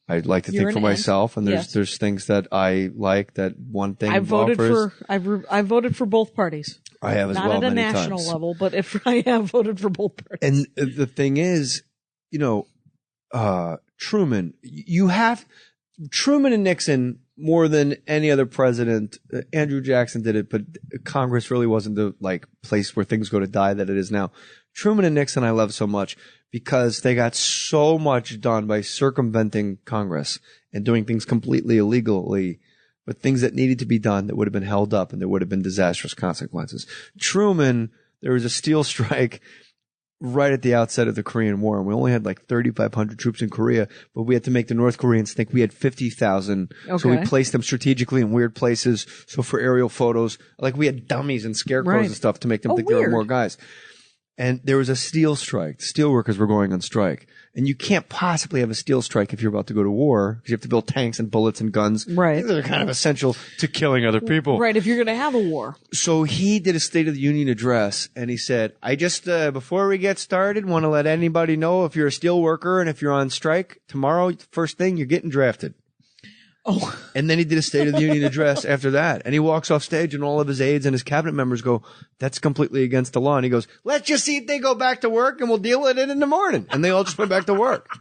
I like to think for myself. And there's things that I like that one thing I've voted for both parties. I have as well. Not at a national level, but if I have voted for both parties. And the thing is, Truman, Truman and Nixon more than any other president. Andrew Jackson did it, but Congress really wasn't the place where things go to die that it is now. Truman and Nixon I love so much because they got so much done by circumventing Congress and doing things completely illegally, but things that needed to be done that would have been held up and there would have been disastrous consequences. Truman, there was a steel strike right at the outset of the Korean War, and we only had 3,500 troops in Korea, but we had to make the North Koreans think we had 50,000. Okay. So we placed them strategically in weird places. So for aerial photos, we had dummies and scarecrows and stuff to make them think there were more guys. And there was a steel strike. The steel workers were going on strike. And you can't possibly have a steel strike if you're about to go to war because you have to build tanks and bullets and guns. Right. They're kind of essential to killing other people. Right, if you're going to have a war. So he did a State of the Union address and he said, I just, before we get started, want to let anybody know if you're a steel worker and if you're on strike tomorrow, first thing, you're getting drafted. Oh. And then he did a State of the Union address after that. And he walks off stage and all of his aides and his cabinet members go, that's completely against the law. And he goes, let's just see if they go back to work and we'll deal with it in the morning. And they all just went back to work.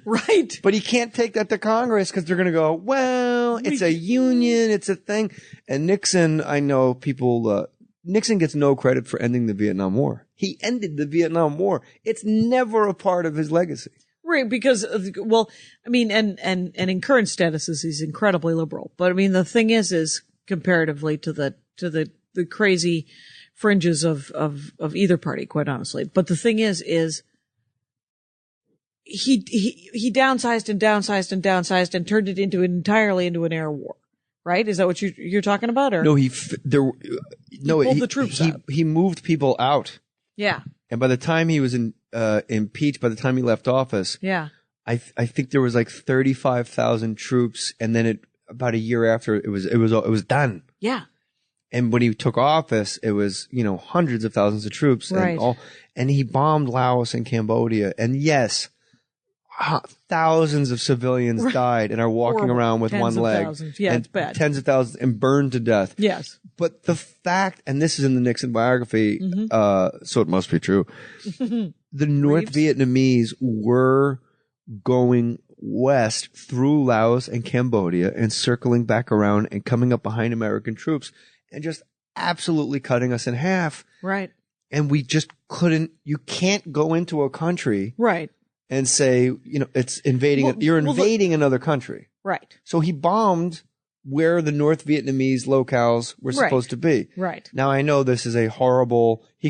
Right. But he can't take that to Congress because they're going to go, well, it's a union. It's a thing. And Nixon, I know people, Nixon gets no credit for ending the Vietnam War. He ended the Vietnam War. It's never a part of his legacy. Right, because, and in current statuses, he's incredibly liberal. But I mean, the thing is comparatively to the crazy fringes of either party, quite honestly. But the thing is he downsized and downsized and downsized and turned it entirely into an air war. Right? Is that what you're talking about? Or no, he pulled the troops out. He moved people out. Yeah. And by the time he was impeached, by the time he left office, I think there was 35,000 troops, and then about a year after it was done. Yeah. And when he took office, it was hundreds of thousands of troops, right. and he bombed Laos and Cambodia, and yes, thousands of civilians died and are walking around with one leg. Yeah, and it's bad. Tens of thousands and burned to death. Yes. But the fact, and this is in the Nixon biography, so it must be true, the North Vietnamese were going west through Laos and Cambodia and circling back around and coming up behind American troops and just absolutely cutting us in half. Right. And we just you can't go into a country. Right. And say, it's invading, you're invading another country. Right. So he bombed where the North Vietnamese locales were supposed to be. Right. Now I know this is he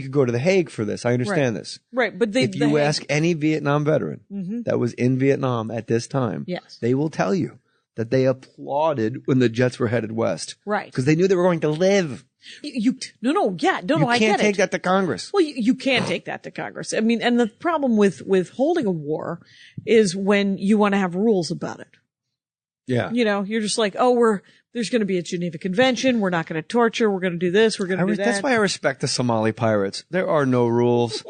could go to The Hague for this. I understand this. Right. But if you ask any Vietnam veteran that was in Vietnam at this time, they will tell you that they applauded when the jets were headed west. Right. Because they knew they were going to live. You can't take that to Congress. Well, you can't take that to Congress. I mean, and the problem with holding a war is when you want to have rules about it. Yeah. You're just like, there's going to be a Geneva Convention. We're not going to torture. We're going to do this. We're going to do that. That's why I respect the Somali pirates. There are no rules.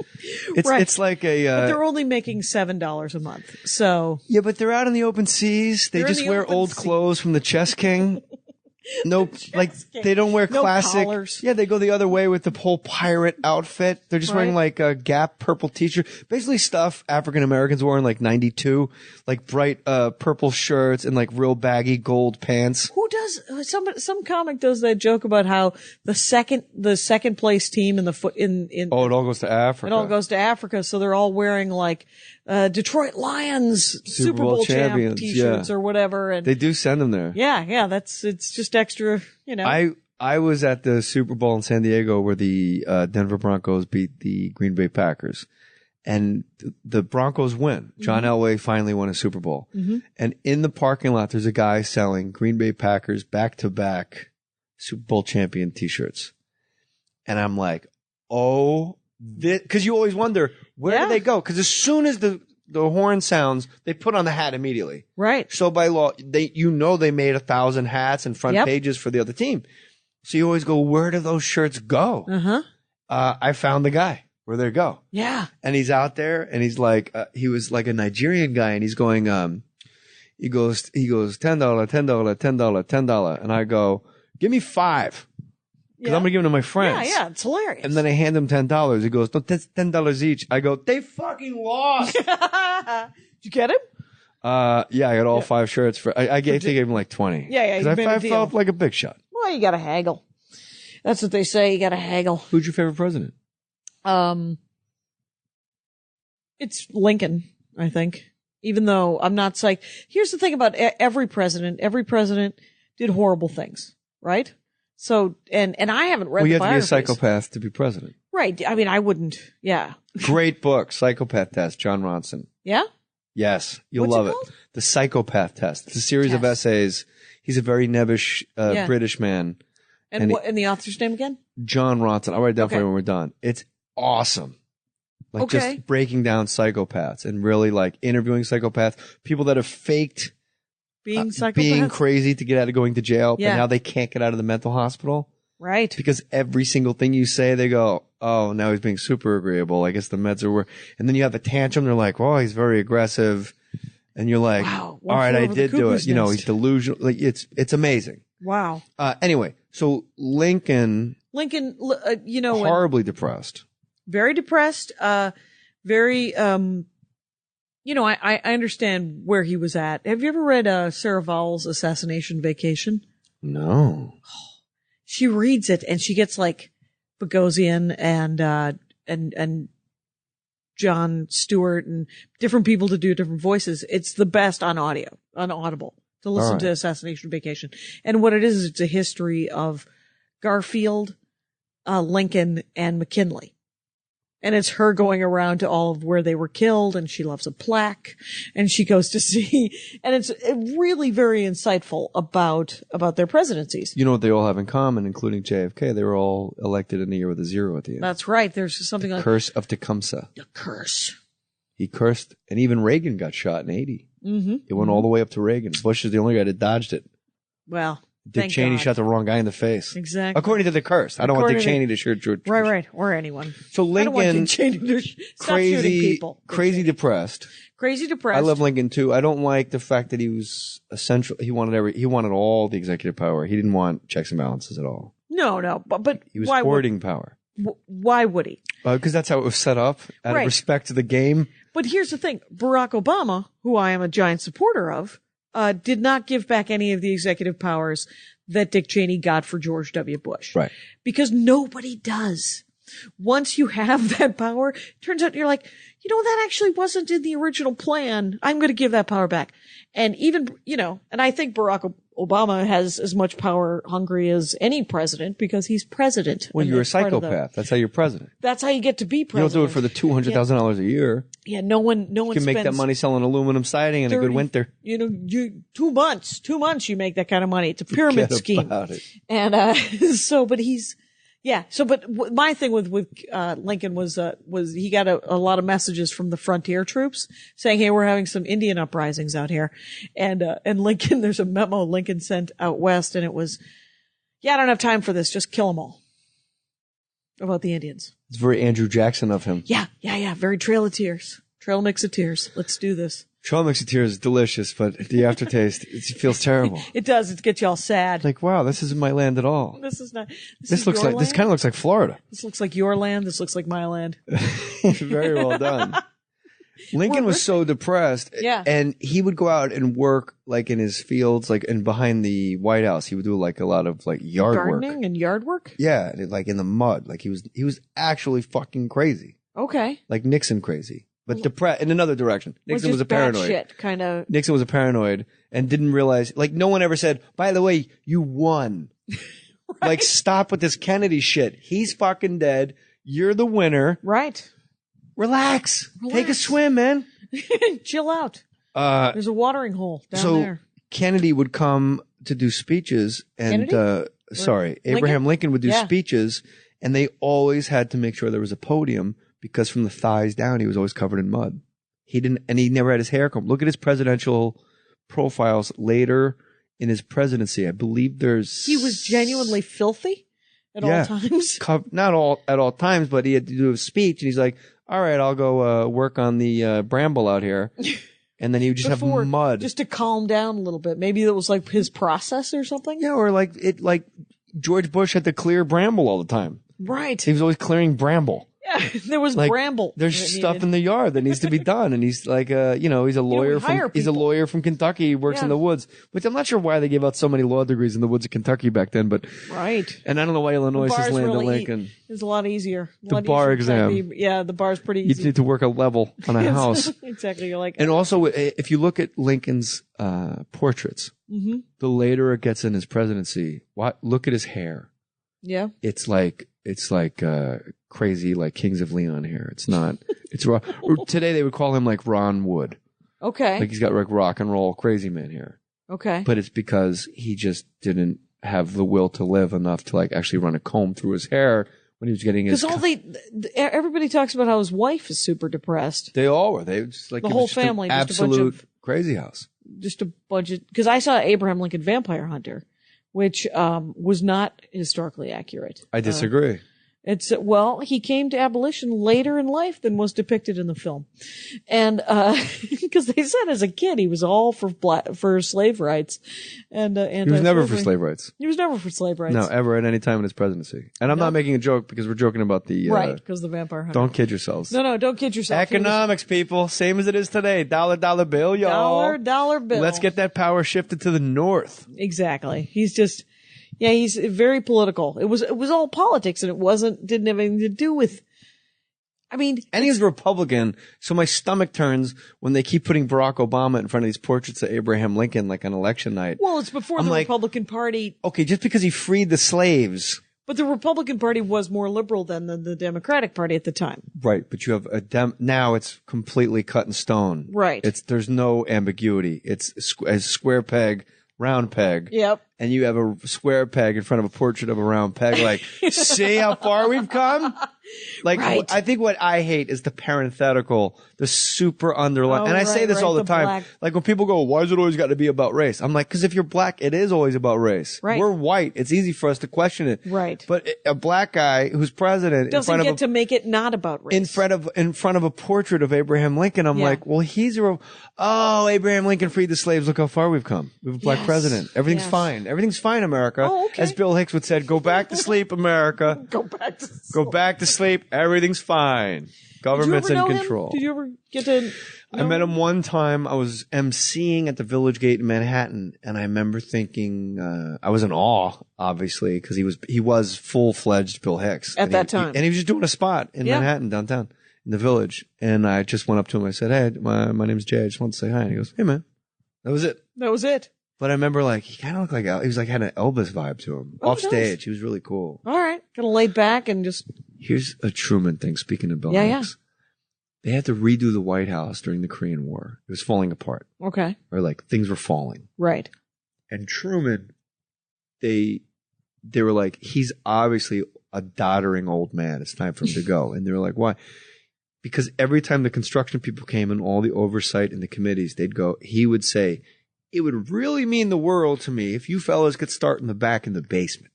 It's like but they're only making $7 a month. So. Yeah, but they're out in the open seas. They just wear old clothes from the Chess King. No, like they don't wear No classic. collars. Yeah, they go the other way with the whole pirate outfit. They're just wearing like a Gap purple t-shirt. Basically stuff African Americans wore in like 92, like bright purple shirts and like real baggy gold pants. Who does some comic does that joke about how the second place team in it all goes to Africa. It all goes to Africa, so they're all wearing like Detroit Lions Super Bowl champions t-shirts or whatever, and they do send them there. Yeah, it's just extra, you know. I was at the Super Bowl in San Diego where the Denver Broncos beat the Green Bay Packers, and the Broncos win. John Elway finally won a Super Bowl, and in the parking lot there's a guy selling Green Bay Packers back-to-back Super Bowl champion t-shirts, and I'm like, oh. Because you always wonder, where do they go? Because as soon as the horn sounds, they put on the hat immediately. Right. So by law, they made 1,000 hats and front pages for the other team. So you always go, where do those shirts go? I found the guy. Where they go? Yeah. And he's out there, and he's like, he was like a Nigerian guy, and he's going, he goes, $10, $10, $10, $10, and I go, give me $5. Because I'm going to give them to my friends. Yeah, it's hilarious. And then I hand him $10. He goes, no, that's $10 each. I go, they fucking lost. Did you get him? Yeah, I got all 5 shirts I gave him like 20. Yeah. Because I felt like a big shot. Well, you got to haggle. That's what they say. You got to haggle. Who's your favorite president? It's Lincoln, I think. Even though I'm not psyched. Here's the thing about every president. Every president did horrible things, right? So, and I haven't read the biographies. Well, you have to be a psychopath to be president. Right. I mean, I wouldn't. Yeah. Great book, Psychopath Test, John Ronson. Yeah? Yes. You'll What's love it it. called? The Psychopath Test. It's a series of essays. He's a very nebbish British man. And the author's name again? John Ronson. I'll write it down for you when we're done. It's awesome. Like just breaking down psychopaths and really like interviewing psychopaths, people that have faked being crazy to get out of going to jail, but now they can't get out of the mental hospital. Right. Because every single thing you say, they go, oh, now he's being super agreeable. I guess the meds are work. And then you have a tantrum. They're like, well, he's very aggressive. And you're like, wow, all right, I did do it. You know, he's delusional. Like, it's amazing. Wow. Anyway, so Lincoln, you know, horribly depressed. Very depressed. Very, you know, I understand where he was at. Have you ever read Sarah Vowell's Assassination Vacation? No. She reads it and she gets like Bogosian and Jon Stewart and different people to do different voices. It's the best on Audible to listen to Assassination Vacation. And what it is, it's a history of Garfield, Lincoln, and McKinley. And it's her going around to all of where they were killed, and she loves a plaque, and she goes to see, and it's really very insightful about their presidencies. You know what they all have in common, including JFK? They were all elected in a year with a 0 at the end. That's right. There's something like Curse of Tecumseh. The curse. He cursed, and even Reagan got shot in 80. Mm-hmm. It went all the way up to Reagan. Bush is the only guy that dodged it. Well, Dick Cheney shot the wrong guy in the face. Exactly. According to the curse. I don't want Dick Cheney to shoot George. Right. Or anyone. So Lincoln, I don't want Dick Cheney to stop shooting people. Crazy depressed. Crazy depressed. I love Lincoln too. I don't like the fact that he was essential. He wanted all the executive power. He didn't want checks and balances at all. No. But he was hoarding power. Why would he? Because that's how it was set up, out of respect to the game. But here's the thing. Barack Obama, who I am a giant supporter of, did not give back any of the executive powers that Dick Cheney got for George W. Bush. Right. Because nobody does. Once you have that power, it turns out you're like, you know, that actually wasn't in the original plan. I'm going to give that power back. And even, you know, and I think Barack Obama has as much power hungry as any president because he's president. Well, you're a psychopath. That's how you're president. That's how you get to be president. You don't do it for the $200,000 a year. Yeah, no one you can make that money selling aluminum siding in a good winter. You know, 2 months you make that kind of money. It's a pyramid scheme. About it. And but my thing with Lincoln was he got a lot of messages from the frontier troops saying, hey, we're having some Indian uprisings out here. And Lincoln, there's a memo Lincoln sent out west, and it was, I don't have time for this. Just kill them all. About the Indians. It's very Andrew Jackson of him. Yeah. Very Trail of Tears. Trail mix of tears. Let's do this. Trail mixed with tears is delicious, but the aftertaste, it feels terrible. It does. It gets you all sad. Like, wow, this isn't my land at all. This is not. This looks like, this kind of looks like Florida. This looks like your land. This looks like my land. Very well done. Lincoln was so depressed. Yeah. And he would go out and work like in his fields, like and behind the White House. He would do like a lot of like yard Gardening work. and yard work? Yeah. Like in the mud. Like he was actually fucking crazy. Okay. Like Nixon crazy. But depressed in another direction. Nixon was a paranoid. Shit, kind of. Nixon was a paranoid and didn't realize, like no one ever said, by the way, you won. Right. Like stop with this Kennedy shit. He's fucking dead. You're the winner. Right. Relax. Take a swim, man. Chill out. There's a watering hole down there. Kennedy would come to do speeches and, Abraham Lincoln would do speeches and they always had to make sure there was a podium because from the thighs down, he was always covered in mud. He never had his hair combed. Look at his presidential profiles later in his presidency. I believe he was genuinely filthy at all times. Not at all times, but he had to do a speech and he's like, all right, I'll go work on the bramble out here. And then he would just have mud. Just to calm down a little bit. Maybe that was like his process or something. Yeah, or like George Bush had to clear bramble all the time. Right. He was always clearing bramble. Yeah, there was bramble. There's stuff in the yard that needs to be done, and he's like, he's a lawyer he's a lawyer from Kentucky. He works in the woods, which I'm not sure why they gave out so many law degrees in the woods of Kentucky back then, but right. And I don't know why Illinois is land of Lincoln. It's a lot easier. The bar exam. The bar's pretty easy. You need to work a level on a house. Exactly. You're like, and also, if you look at Lincoln's portraits, the later it gets in his presidency, look at his hair. Yeah. It's like crazy, like Kings of Leon hair. It's not, it's raw. Today they would call him like Ron Wood. Okay. Like he's got like rock and roll crazy man hair. Okay. But it's because he just didn't have the will to live enough to like actually run a comb through his hair when he was getting his. Because everybody talks about how his wife is super depressed. They all were. They just like the whole family, just absolute a bunch of crazy house. Just a bunch of, because I saw Abraham Lincoln Vampire Hunter, which was not historically accurate. I disagree. He came to abolition later in life than was depicted in the film. And, because they said as a kid he was all for slave rights. And he was never for slave rights. He was never for slave rights. No, ever at any time in his presidency. And I'm not making a joke because we're joking about the, right, because the vampire hunter. Don't kid yourselves. No, don't kid yourself. Economics, people. Same as it is today. Dollar bill, y'all. Dollar bill. Let's get that power shifted to the north. Exactly. He's just, he's very political. It was all politics and didn't have anything to do with, and he's a Republican, so my stomach turns when they keep putting Barack Obama in front of these portraits of Abraham Lincoln like on election night. Well, it's before the Republican Party. Okay, just because he freed the slaves. But the Republican Party was more liberal than the Democratic Party at the time. Right, but you have now it's completely cut in stone. Right. There's no ambiguity. It's a square peg, round peg. Yep. And you have a square peg in front of a portrait of a round peg. Like, see how far we've come? Like, right. I think what I hate is the parenthetical, the super underline. And I say this all the time. Black. Like when people go, why is it always got to be about race? I'm like, because if you're black, it is always about race. Right. We're white. It's easy for us to question it. Right. But a black guy who's president doesn't get to make it not about race. In front of a portrait of Abraham Lincoln, I'm like, well, Abraham Lincoln freed the slaves. Look how far we've come. We have a black president. Everything's fine. Everything's fine, America. Oh, okay. As Bill Hicks would say, go back to sleep, America. Go back to sleep. Go back to sleep. Everything's fine. Government's in control. Did you ever get to I met him one time. I was emceeing at the Village Gate in Manhattan, and I remember thinking, I was in awe, obviously, because he was full-fledged Bill Hicks. At that time. And he was just doing a spot in Manhattan, downtown, in the Village. And I just went up to him. I said, hey, my name's Jay. I just wanted to say hi. And he goes, hey, man. That was it. That was it. But I remember, he kind of looked like, he was had an Elvis vibe to him. Off stage. He was really cool. All right. Kind of laid back and just. Here's a Truman thing, speaking of Bill Hicks. Yeah. They had to redo the White House during the Korean War. It was falling apart. Okay. Or things were falling. Right. And Truman, they were like, he's obviously a doddering old man. It's time for him to go. And they were like, why? Because every time the construction people came and all the oversight in the committees, he would say, it would really mean the world to me if you fellas could start in the back in the basement.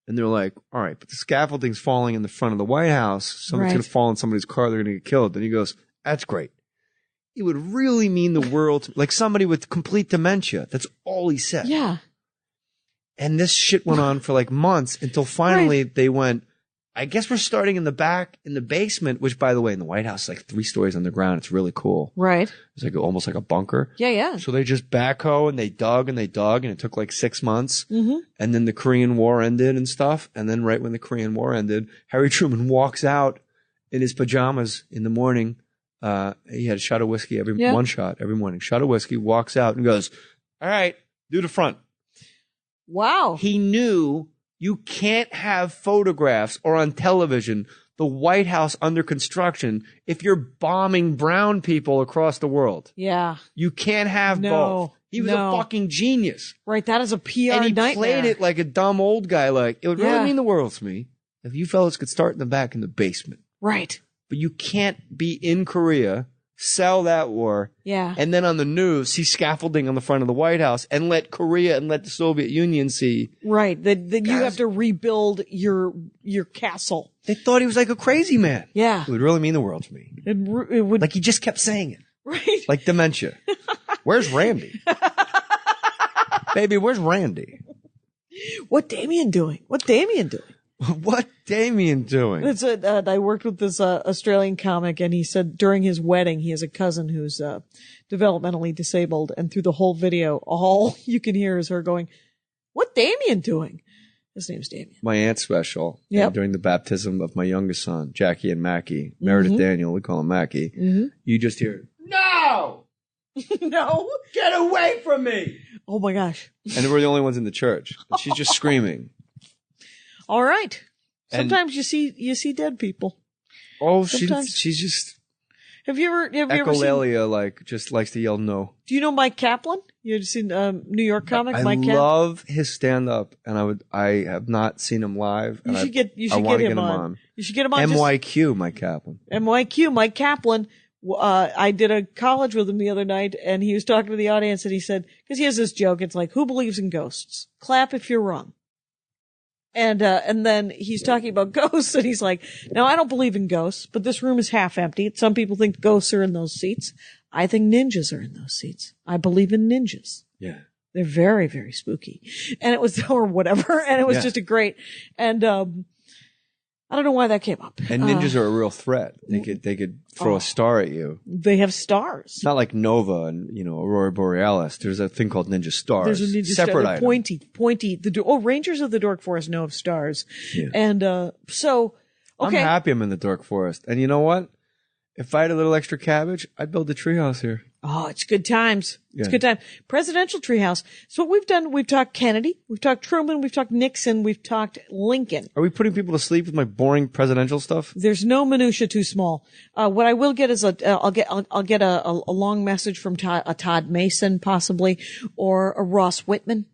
And they're like, all right, but the scaffolding's falling in the front of the White House. Someone's going to fall in somebody's car. They're going to get killed. Then he goes, that's great. it would really mean the world to, like somebody with complete dementia. That's all he said. Yeah. And this shit went on for like months until finally they went, I guess we're starting in the back, in the basement, which, by the way, in the White House, like 3 stories underground. It's really cool. Right. It's like almost like a bunker. Yeah, yeah. So they just backhoe and they dug, and it took like 6 months. Mm-hmm. And then the Korean War ended and stuff. And then right when the Korean War ended, Harry Truman walks out in his pajamas in the morning. He had a shot of whiskey one shot every morning. Shot of whiskey, walks out and goes, all right, do the front. Wow. He knew you can't have photographs or on television the White House under construction if you're bombing brown people across the world. Yeah. You can't have both. He was a fucking genius. Right. That is a PR and he nightmare. played it like a dumb old guy. Like, it would really mean the world to me if you fellas could start in the back in the basement. Right. But you can't be in Korea, sell that war, and then on the news see scaffolding on the front of the White House and let Korea and let the Soviet Union see. Right. That you have to rebuild your castle. They thought he was like a crazy man. Yeah. It would really mean the world to me. It would. Like he just kept saying it. Right. Like dementia. Where's Randy? Baby, where's Randy? What Damien doing? What Damien doing? What Damien doing? It's I worked with this Australian comic, and he said during his wedding, he has a cousin who's developmentally disabled, and through the whole video, all you can hear is her going, "What Damien doing?" His name's Damien. My aunt's special. Yep. And during the baptism of my youngest son, Jackie and Mackie, Meredith Daniel, we call him Mackie. Mm-hmm. You just hear, "No, no, get away from me!" Oh my gosh! And we're the only ones in the church, and she's just screaming. All right. Sometimes you see dead people. Oh, she's just. Have you ever seen? Echolalia, like, just likes to yell no. Do you know Mike Kaplan? You've seen New York comic Mike Kaplan? I love his stand up, and I have not seen him live. You should get him on. You should get him on. MYQ Mike Kaplan. MYQ Mike Kaplan. I did a college with him the other night, and he was talking to the audience, and he said, because he has this joke, it's like, who believes in ghosts? Clap if you're wrong. And then he's talking about ghosts, and he's like, now I don't believe in ghosts, but this room is half empty. Some people think ghosts are in those seats. I think ninjas are in those seats. I believe in ninjas. Yeah. They're very, very spooky. And it was, or whatever, and it was just a great, and, I don't know why that came up. And ninjas are a real threat. They could throw a star at you. They have stars. It's not like Nova and, Aurora Borealis. There's a thing called ninja stars. There's a ninja separate star. item. Pointy. Rangers of the Dork Forest know of stars. Yeah. And, so, okay. I'm happy I'm in the Dork Forest. And you know what? If I had a little extra cabbage, I'd build a treehouse here. Oh, it's good times. It's Yeah. good time. Presidential treehouse. So what we've done, we've talked Kennedy, we've talked Truman, we've talked Nixon, we've talked Lincoln. Are we putting people to sleep with my boring presidential stuff? There's no minutia too small. What I will get is I'll get a long message from Todd Mason possibly, or a Ross Whitman.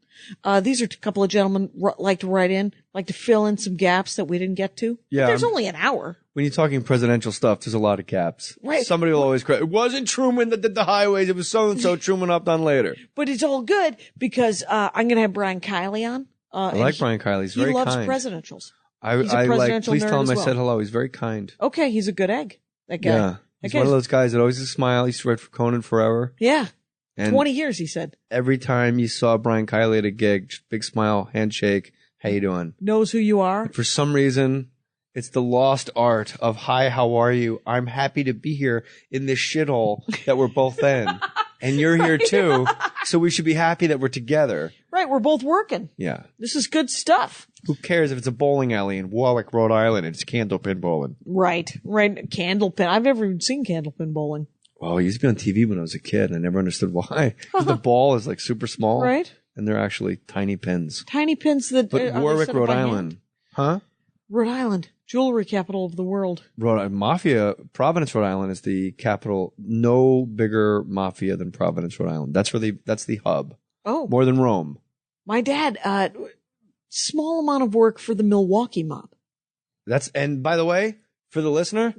These are a couple of gentlemen like to write in, like to fill in some gaps that we didn't get to. Yeah, But there's only an hour. When you're talking presidential stuff, there's a lot of gaps. Right. Somebody will always cry. It wasn't Truman that did the highways. It was so-and-so. Truman up on later. But it's all good because I'm going to have Brian Kiley on. I like Brian Kiley. He's very kind. He loves presidentials. He's a presidential please tell him I said hello. He's very kind. Okay, he's a good egg. That guy. Yeah. He's one of those guys that always has a smile. He used to write for Conan forever. Yeah. And 20 years, he said. Every time you saw Brian Kiley at a gig, just big smile, handshake. How you doing? Knows who you are. For some reason, it's the lost art of, hi, how are you? I'm happy to be here in this shithole that we're both in. And you're here too. So we should be happy that we're together. Right. We're both working. Yeah. This is good stuff. Who cares if it's a bowling alley in Warwick, Rhode Island, and it's candlepin bowling? Right. Candlepin. I've never even seen candlepin bowling. Well, he used to be on TV when I was a kid, and I never understood why. Because the ball is like super small. Right. And they're actually tiny pins. Tiny pins that. But Warwick, Rhode Island. Huh? Rhode Island. Jewelry capital of the world. Mafia, Providence, Rhode Island is the capital. No bigger mafia than Providence, Rhode Island. That's the hub. Oh. More than Rome. My dad, small amount of work for the Milwaukee mob. And by the way, for the listener,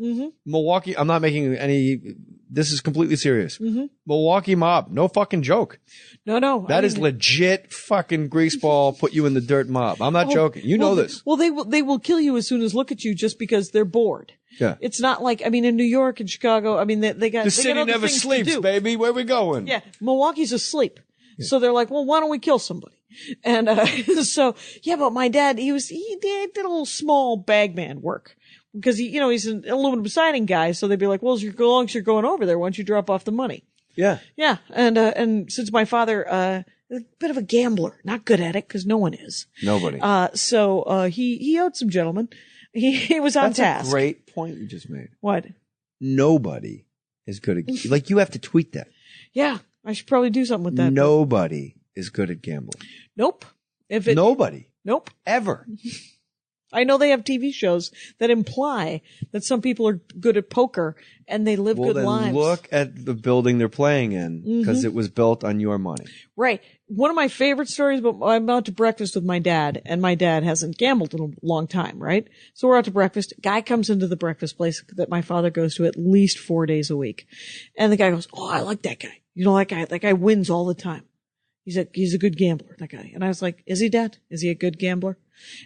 Milwaukee, I'm not making any this is completely serious. Milwaukee mob, no fucking joke. No. That is legit fucking greaseball, put you in the dirt mob. I'm not joking. You know this. Well, they will kill you as soon as look at you just because they're bored. Yeah. It's not like, I mean, in New York and Chicago, I mean, they got the city other never things to sleeps, do. baby. Where we going? Yeah. Milwaukee's asleep. Yeah. So they're like, well, why don't we kill somebody? And, but my dad, he did a little small bagman work because he's an aluminum siding guy. So they'd be like, well, as long as you're going over there, why don't you drop off the money? Yeah. Yeah. And since my father, a bit of a gambler, not good at it because no one is. Nobody. He owed some gentlemen. He was on task. That's a great point you just made. What? Nobody is good at, like, you have to tweet that. Yeah. I should probably do something with that. Nobody is good at gambling. Nope. Nobody. Nope. Ever. I know they have TV shows that imply that some people are good at poker and they live good lives. Look at the building they're playing in because it was built on your money. Right. One of my favorite stories, but I'm out to breakfast with my dad, and my dad hasn't gambled in a long time, right? So we're out to breakfast. Guy comes into the breakfast place that my father goes to at least 4 days a week. And the guy goes, oh, I like that guy. You know, that guy wins all the time. He's a good gambler, that guy. And I was like, is he, Dad? Is he a good gambler?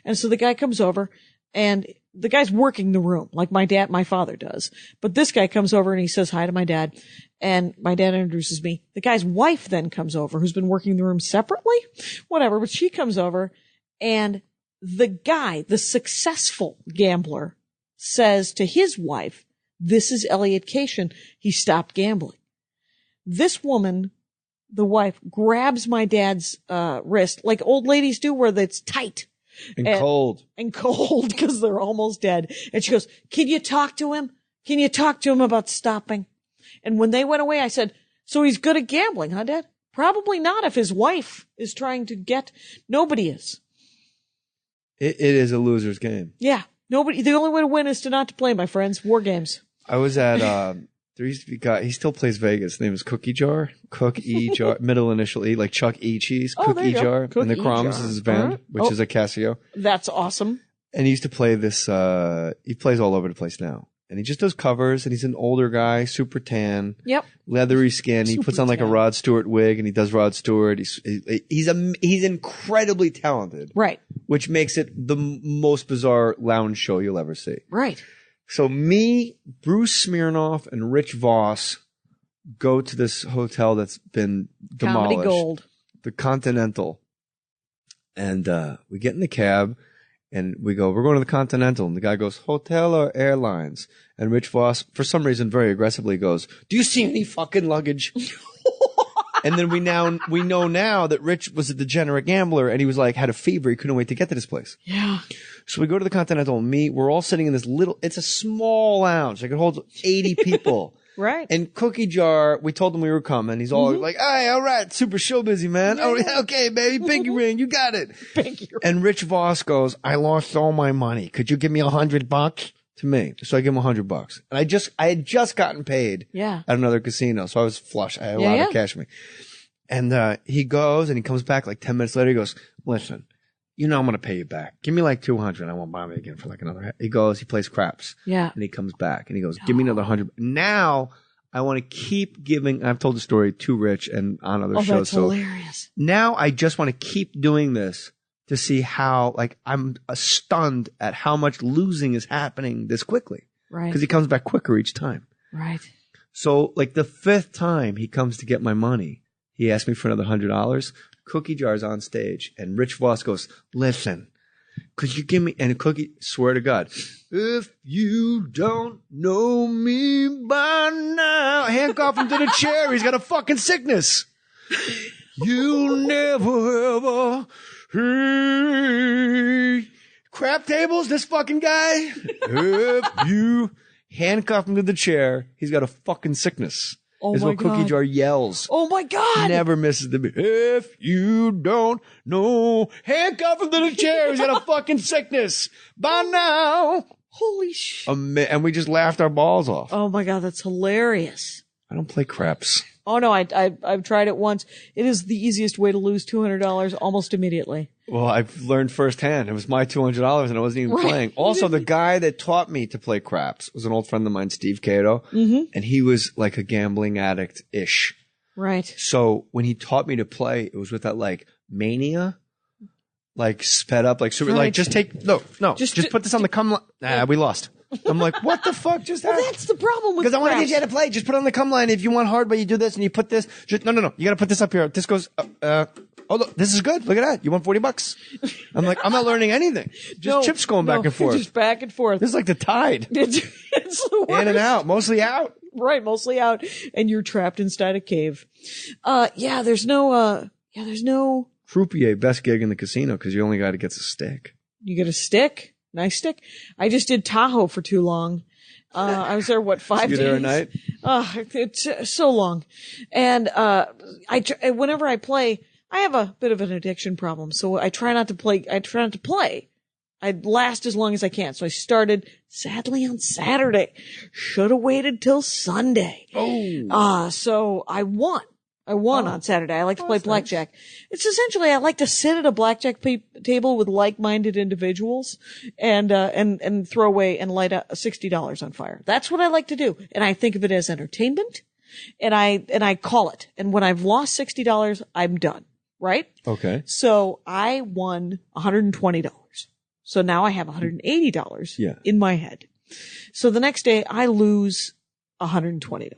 And so the guy comes over and the guy's working the room like my father does. But this guy comes over and he says hi to my dad, and my dad introduces me. The guy's wife then comes over, who's been working the room separately, whatever, but she comes over, and the guy, the successful gambler, says to his wife, this is Elliot Cation. He stopped gambling. This woman, the wife, grabs my dad's wrist like old ladies do, where it's tight. And cold because they're almost dead. And she goes, can you talk to him? Can you talk to him about stopping? And when they went away, I said, so he's good at gambling, huh, Dad? Probably not if his wife is trying to get. Nobody is. It is a loser's game. Yeah. Nobody. The only way to win is to not to play, my friends. War games. I was at, there used to be a guy, he still plays Vegas. His name is Cookie Jar. Cook E Jar, middle initial E, like Chuck E. Cheese. Oh, Cook E Jar. Cook and the E. Crumbs Jar. is his band, which is a Casio. That's awesome. And he used to play this, he plays all over the place now. And he just does covers, and he's an older guy, super tan. Yep. Leathery skin. He puts on like a Rod Stewart wig, and he does Rod Stewart. He's incredibly talented. Right. Which makes it the most bizarre lounge show you'll ever see. Right. So me, Bruce Smirnoff, and Rich Voss go to this hotel that's been demolished. Comedy Gold. The Continental. And we get in the cab, and we go, we're going to the Continental. And the guy goes, hotel or airlines? And Rich Voss, for some reason, very aggressively goes, do you see any fucking luggage? And then we know now that Rich was a degenerate gambler, and he was like, had a fever. He couldn't wait to get to this place. Yeah. So we go to the Continental, and we're all sitting in this it's a small lounge. It holds 80 people. Right. And Cookie Jar, we told him we were coming. He's all like, hey, all right, super show busy, man. Yeah. Oh, okay, baby, pinky ring, you got it. Pinky ring. And Rich Voss goes, I lost all my money. Could you give me $100 to me? So I give him $100. And I had just gotten paid at another casino. So I was flush. I had a lot of cash with me. And he goes and he comes back like 10 minutes later. He goes, listen, you know I'm going to pay you back. Give me like $200. I won't buy me again for like another. He goes, he plays craps. Yeah. And he comes back and he goes, give me another $100. Now I want to keep giving. I've told the story to Rich and on other shows. That's hilarious. Now I just want to keep doing this to see how, like, I'm stunned at how much losing is happening this quickly. Right. Because he comes back quicker each time. Right. So like the fifth time he comes to get my money, he asked me for another $100. Cookie Jar's on stage, and Rich Voss goes, listen, could you give me, and Cookie, swear to God, if you don't know me by now, handcuff him to the chair, he's got a fucking sickness. You'll never ever hear crap tables, this fucking guy. If you handcuff him to the chair, he's got a fucking sickness. Oh is my what Cookie God. Jar yells. Oh my God. Never misses the beat. If you don't know, handcuff him to the chair. He's got a fucking sickness. By now. Holy shit. And we just laughed our balls off. Oh my God, that's hilarious. I don't play craps. Oh no, I've tried it once. It is the easiest way to lose $200 almost immediately. Well, I've learned firsthand. It was my $200 and I wasn't even playing. Also, the guy that taught me to play craps was an old friend of mine, Steve Cato. And he was like a gambling addict-ish. Right. So when he taught me to play, it was with that like mania, like sped up, like super, like just put this on the come line. Nah, we lost. I'm like, what the fuck just happened? That's the problem with because I want to get you how to play. Just put it on the come line. If you want hard, but you do this and you put this. Just, no. You got to put this up here. This goes. Oh, look, this is good. Look at that. You want $40? I'm like, I'm not learning anything. Just chips going back and forth. Just back and forth. This is like the tide. It's the worst. In and out, mostly out. Right, mostly out, and you're trapped inside a cave. There's no. Croupier, best gig in the casino because you only got to get a stick. You get a stick. Nice stick. I just did Tahoe for too long. I was there, 5 days? You there a night? It's so long. And, whenever I play, I have a bit of an addiction problem. So I try not to play. I last as long as I can. So I started sadly on Saturday. Should have waited till Sunday. So I won. On Saturday. I like to play blackjack. Nice. It's essentially, I like to sit at a blackjack table with like-minded individuals and throw away and light $60 on fire. That's what I like to do. And I think of it as entertainment and I call it. And when I've lost $60, I'm done. Right? Okay. So I won $120. So now I have $180 in my head. So the next day I lose $120.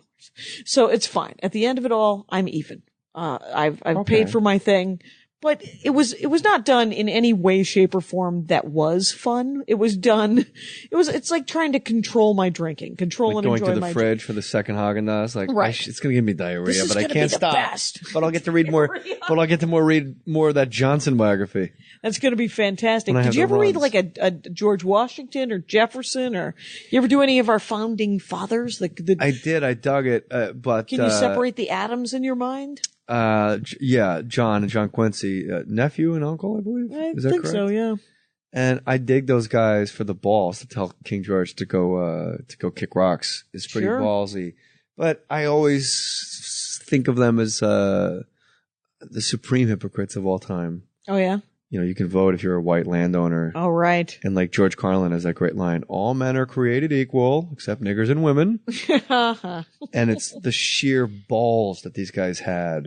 So it's fine. At the end of it all, I'm even. I've paid for my thing, but it was not done in any way, shape, or form that was fun. It was done. It's like trying to control my drinking, and enjoy my going to the fridge for the second Haagen-Dazs. Like, it's going to give me diarrhea, but I can't stop. But I'll get to read more. But I'll get to read more of that Johnson biography. That's going to be fantastic. Did you ever read like a George Washington or Jefferson, or you ever do any of our founding fathers? I did. I dug it. But can you separate the atoms in your mind? John Quincy, nephew and uncle, I believe. Is that correct? So, yeah. And I dig those guys for the balls to tell King George to go kick rocks. It's pretty ballsy. But I always think of them as the supreme hypocrites of all time. Oh, yeah? You know, you can vote if you're a white landowner. Oh, right. And like George Carlin has that great line, all men are created equal, except niggers and women. And it's the sheer balls that these guys had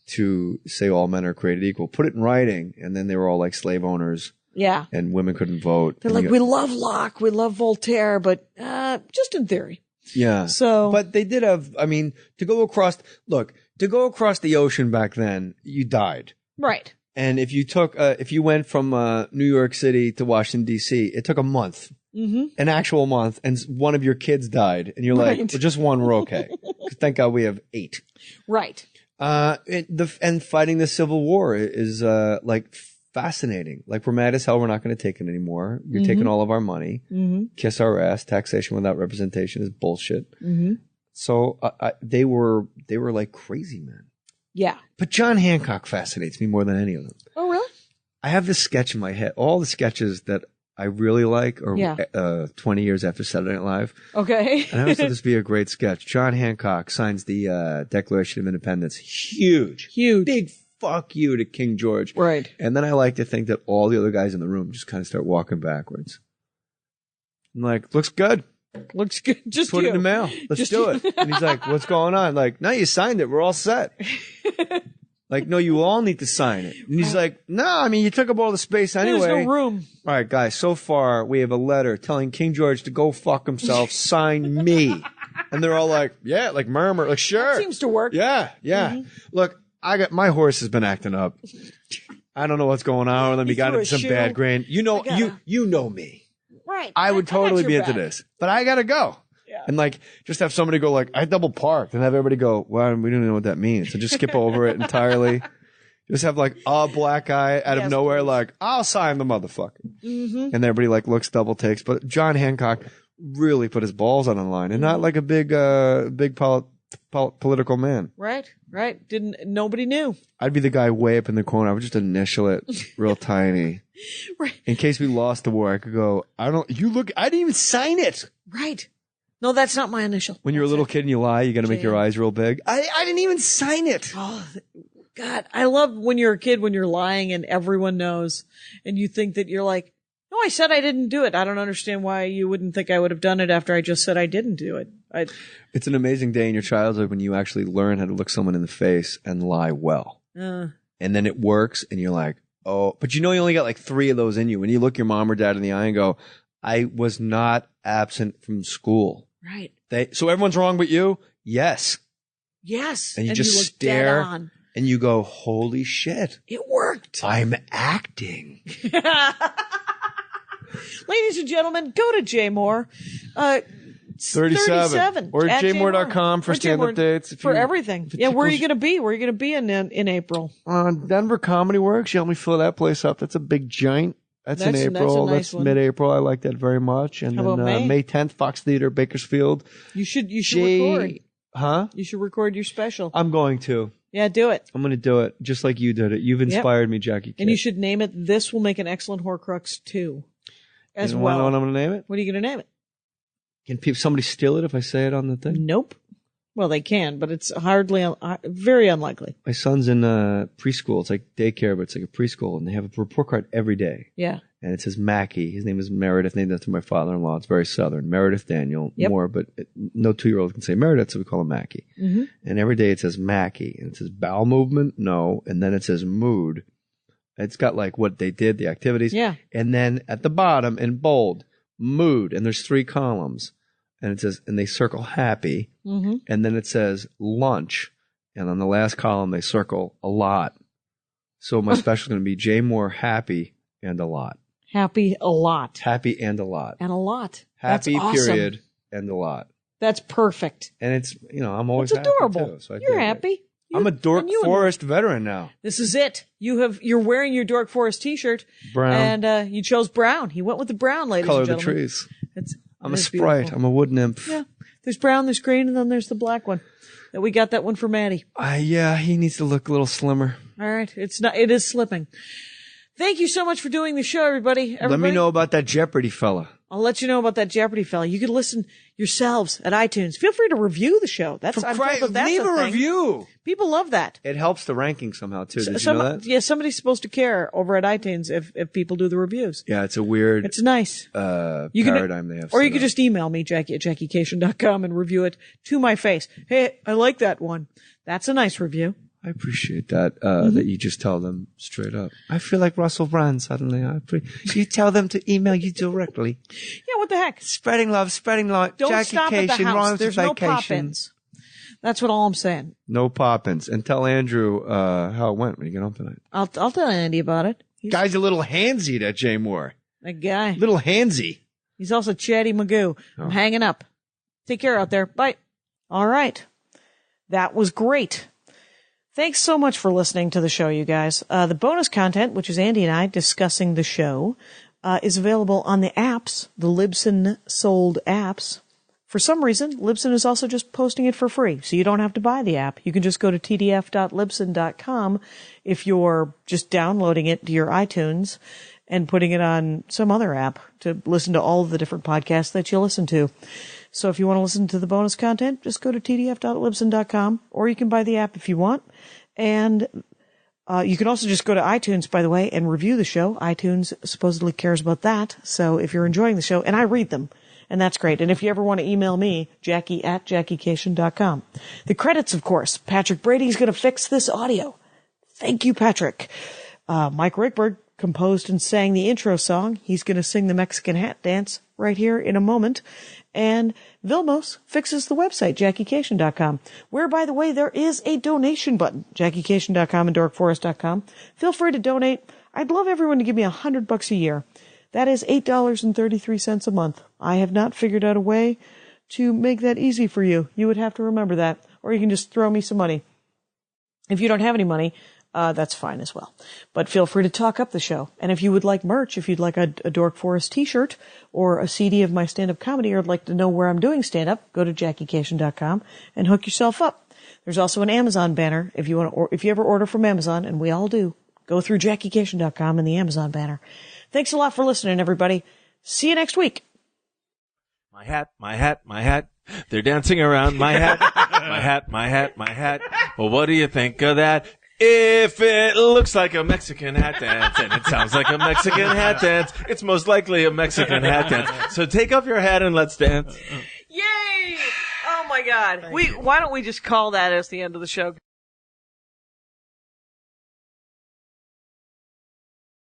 to say all men are created equal. Put it in writing, and then they were all like slave owners. Yeah. And women couldn't vote. They're like, we love Locke, we love Voltaire, but just in theory. Yeah. So, but they did have, I mean, to go across the ocean back then, you died. Right. And if you went from New York City to Washington, D.C., it took a month, an actual month, and one of your kids died. And you're like, well, just one, we're okay. Thank God we have 8. Right. And fighting the Civil War is like fascinating. Like, we're mad as hell, we're not going to take it anymore. You're taking all of our money. Kiss our ass. Taxation without representation is bullshit. So they were like crazy men. Yeah. But John Hancock fascinates me more than any of them. Oh, really? I have this sketch in my head. All the sketches that I really like are 20 years after Saturday Night Live. Okay. And I always thought this would be a great sketch. John Hancock signs the Declaration of Independence. Huge. Big fuck you to King George. Right. And then I like to think that all the other guys in the room just kind of start walking backwards. I'm like, looks good. Looks good. Just put it in the mail. Let's do it. And he's like, what's going on? Like, no, you signed it. We're all set. Like, no, you all need to sign it. And he's like, no, I mean, you took up all the space anyway. There's no room. All right, guys, so far we have a letter telling King George to go fuck himself, sign me. And they're all like, yeah, like murmur, like, sure. That seems to work. Yeah. Look, my horse has been acting up. I don't know what's going on with him. He got into some bad grain. You know me. Right. I would totally be into this, but I gotta go. Yeah. And like, just have somebody go like, I double parked, and have everybody go, well, we don't know what that means. So just skip over it entirely. Just have like a black guy out of nowhere, like, I'll sign the motherfucker. And everybody like looks, double takes. But John Hancock really put his balls on the line, and not like a big political man. Right. Nobody knew. I'd be the guy way up in the corner. I would just initial it real tiny. Right. In case we lost the war, I could go, I didn't even sign it. Right. No, that's not my initial. When you're a little kid and you lie, you got to make your eyes real big. I didn't even sign it. Oh, God, I love when you're a kid, when you're lying and everyone knows and you think that you're like, no, I said I didn't do it. I don't understand why you wouldn't think I would have done it after I just said I didn't do it. It's an amazing day in your childhood when you actually learn how to look someone in the face and lie well. And then it works and you're like, oh, but you only got like 3 of those in you. When you look your mom or dad in the eye and go, I was not absent from school. Right. So everyone's wrong but you? Yes. Yes. And you just look stare dead on. and you go, holy shit. It worked. I'm acting. Ladies and gentlemen, go to Jay Mohr. 37. Or at jmohr.com for stand-up dates. For everything. Yeah, where are you going to be? Where are you going to be in April? Denver Comedy Works. You help me fill that place up. That's a big giant. That's in April. That's mid-April. I like that very much. And How then about May 10th, Fox Theater, Bakersfield. You should record. Huh? You should record your special. I'm going to. Yeah, do it. I'm going to do it just like you did it. You've inspired me, Jackie. And you should name it This Will Make an Excellent Horcrux 2 as well. You know what I'm going to name it? What are you going to name it? Can somebody steal it if I say it on the thing? Nope. Well, they can, but it's very unlikely. My son's in preschool. It's like daycare, but it's like a preschool, and they have a report card every day. Yeah. And it says Mackie. His name is Meredith, named after my father-in-law. It's very Southern. Meredith Daniel Mohr, but no 2-year-old can say Meredith, so we call him Mackie. Mm-hmm. And every day it says Mackie, and it says bowel movement, no, and then it says mood. It's got like what they did, the activities. Yeah. And then at the bottom in bold, mood, and there's 3 columns. And it says, and they circle happy. Mm-hmm. And then it says lunch. And on the last column, they circle a lot. So my special is going to be Jay Mohr happy and a lot. Happy a lot. Happy and a lot. And a lot. Happy, That's awesome. period, and a lot. That's perfect. And it's, I'm always That's adorable. happy too. So You're happy. I'm a Dork Forest veteran now. This is it. You're wearing your Dork Forest t-shirt. Brown. And you chose brown. He went with the brown, ladies Color and of gentlemen. the trees. I'm a sprite. Beautiful. I'm a wood nymph. Yeah. There's brown, there's green, and then there's the black one. We got that one for Maddie. Yeah, he needs to look a little slimmer. All right. It is slipping. Thank you so much for doing the show, everybody. Let me know about that Jeopardy fella. I'll let you know about that Jeopardy fella. You can listen yourselves at iTunes. Feel free to review the show. Leave a review. People love that. It helps the ranking somehow too. Did you know that? Yeah, somebody's supposed to care over at iTunes if people do the reviews. Yeah, it's a weird. It's nice. Paradigm they have. Or you could just email me, Jackie at JackieCation.com, and review it to my face. Hey, I like that one. That's a nice review. I appreciate that, that you just tell them straight up. I feel like Russell Brand suddenly. You tell them to email you directly. Yeah, what the heck? Spreading love, spreading light. Don't Jackie stop at the Cation, house. There's no pop-ins. That's what all I'm saying. No pop-ins. And tell Andrew how it went when you get home tonight. I'll tell Andy about it. Guy's a little handsy, that Jay Mohr. That guy. Little handsy. He's also Chatty Magoo. I'm hanging up. Take care out there. Bye. All right. That was great. Thanks so much for listening to the show, you guys. The bonus content, which is Andy and I discussing the show, is available on the apps, the Libsyn sold apps. For some reason, Libsyn is also just posting it for free, so you don't have to buy the app. You can just go to tdf.libsyn.com if you're just downloading it to your iTunes and putting it on some other app to listen to all of the different podcasts that you listen to. So if you want to listen to the bonus content, just go to tdf.libsyn.com, or you can buy the app if you want. And you can also just go to iTunes, by the way, and review the show. iTunes supposedly cares about that. So if you're enjoying the show, and I read them, and that's great. And if you ever want to email me, Jackie at JackieCation.com. The credits, of course. Patrick Brady's going to fix this audio. Thank you, Patrick. Mike Rickberg composed and sang the intro song. He's going to sing the Mexican hat dance right here in a moment. And Vilmos fixes the website, JackieCation.com, where, by the way, there is a donation button, JackieCation.com and DorkForest.com. Feel free to donate. I'd love everyone to give me $100 a year. That is $8.33 a month. I have not figured out a way to make that easy for you. You would have to remember that, or you can just throw me some money. If you don't have any money, that's fine as well. But feel free to talk up the show. And if you would like merch, if you'd like a Dork Forest t-shirt or a CD of my stand-up comedy, or would like to know where I'm doing stand-up, go to JackieCation.com and hook yourself up. There's also an Amazon banner if you want to, or if you ever order from Amazon, and we all do, go through JackieCation.com and the Amazon banner. Thanks a lot for listening, everybody. See you next week. My hat, my hat, my hat. They're dancing around my hat. My hat, my hat, my hat. Well, what do you think of that? If it looks like a Mexican hat dance and it sounds like a Mexican hat dance, it's most likely a Mexican hat dance. So take off your hat and let's dance. Yay! Oh my God. Why don't we just call that as the end of the show?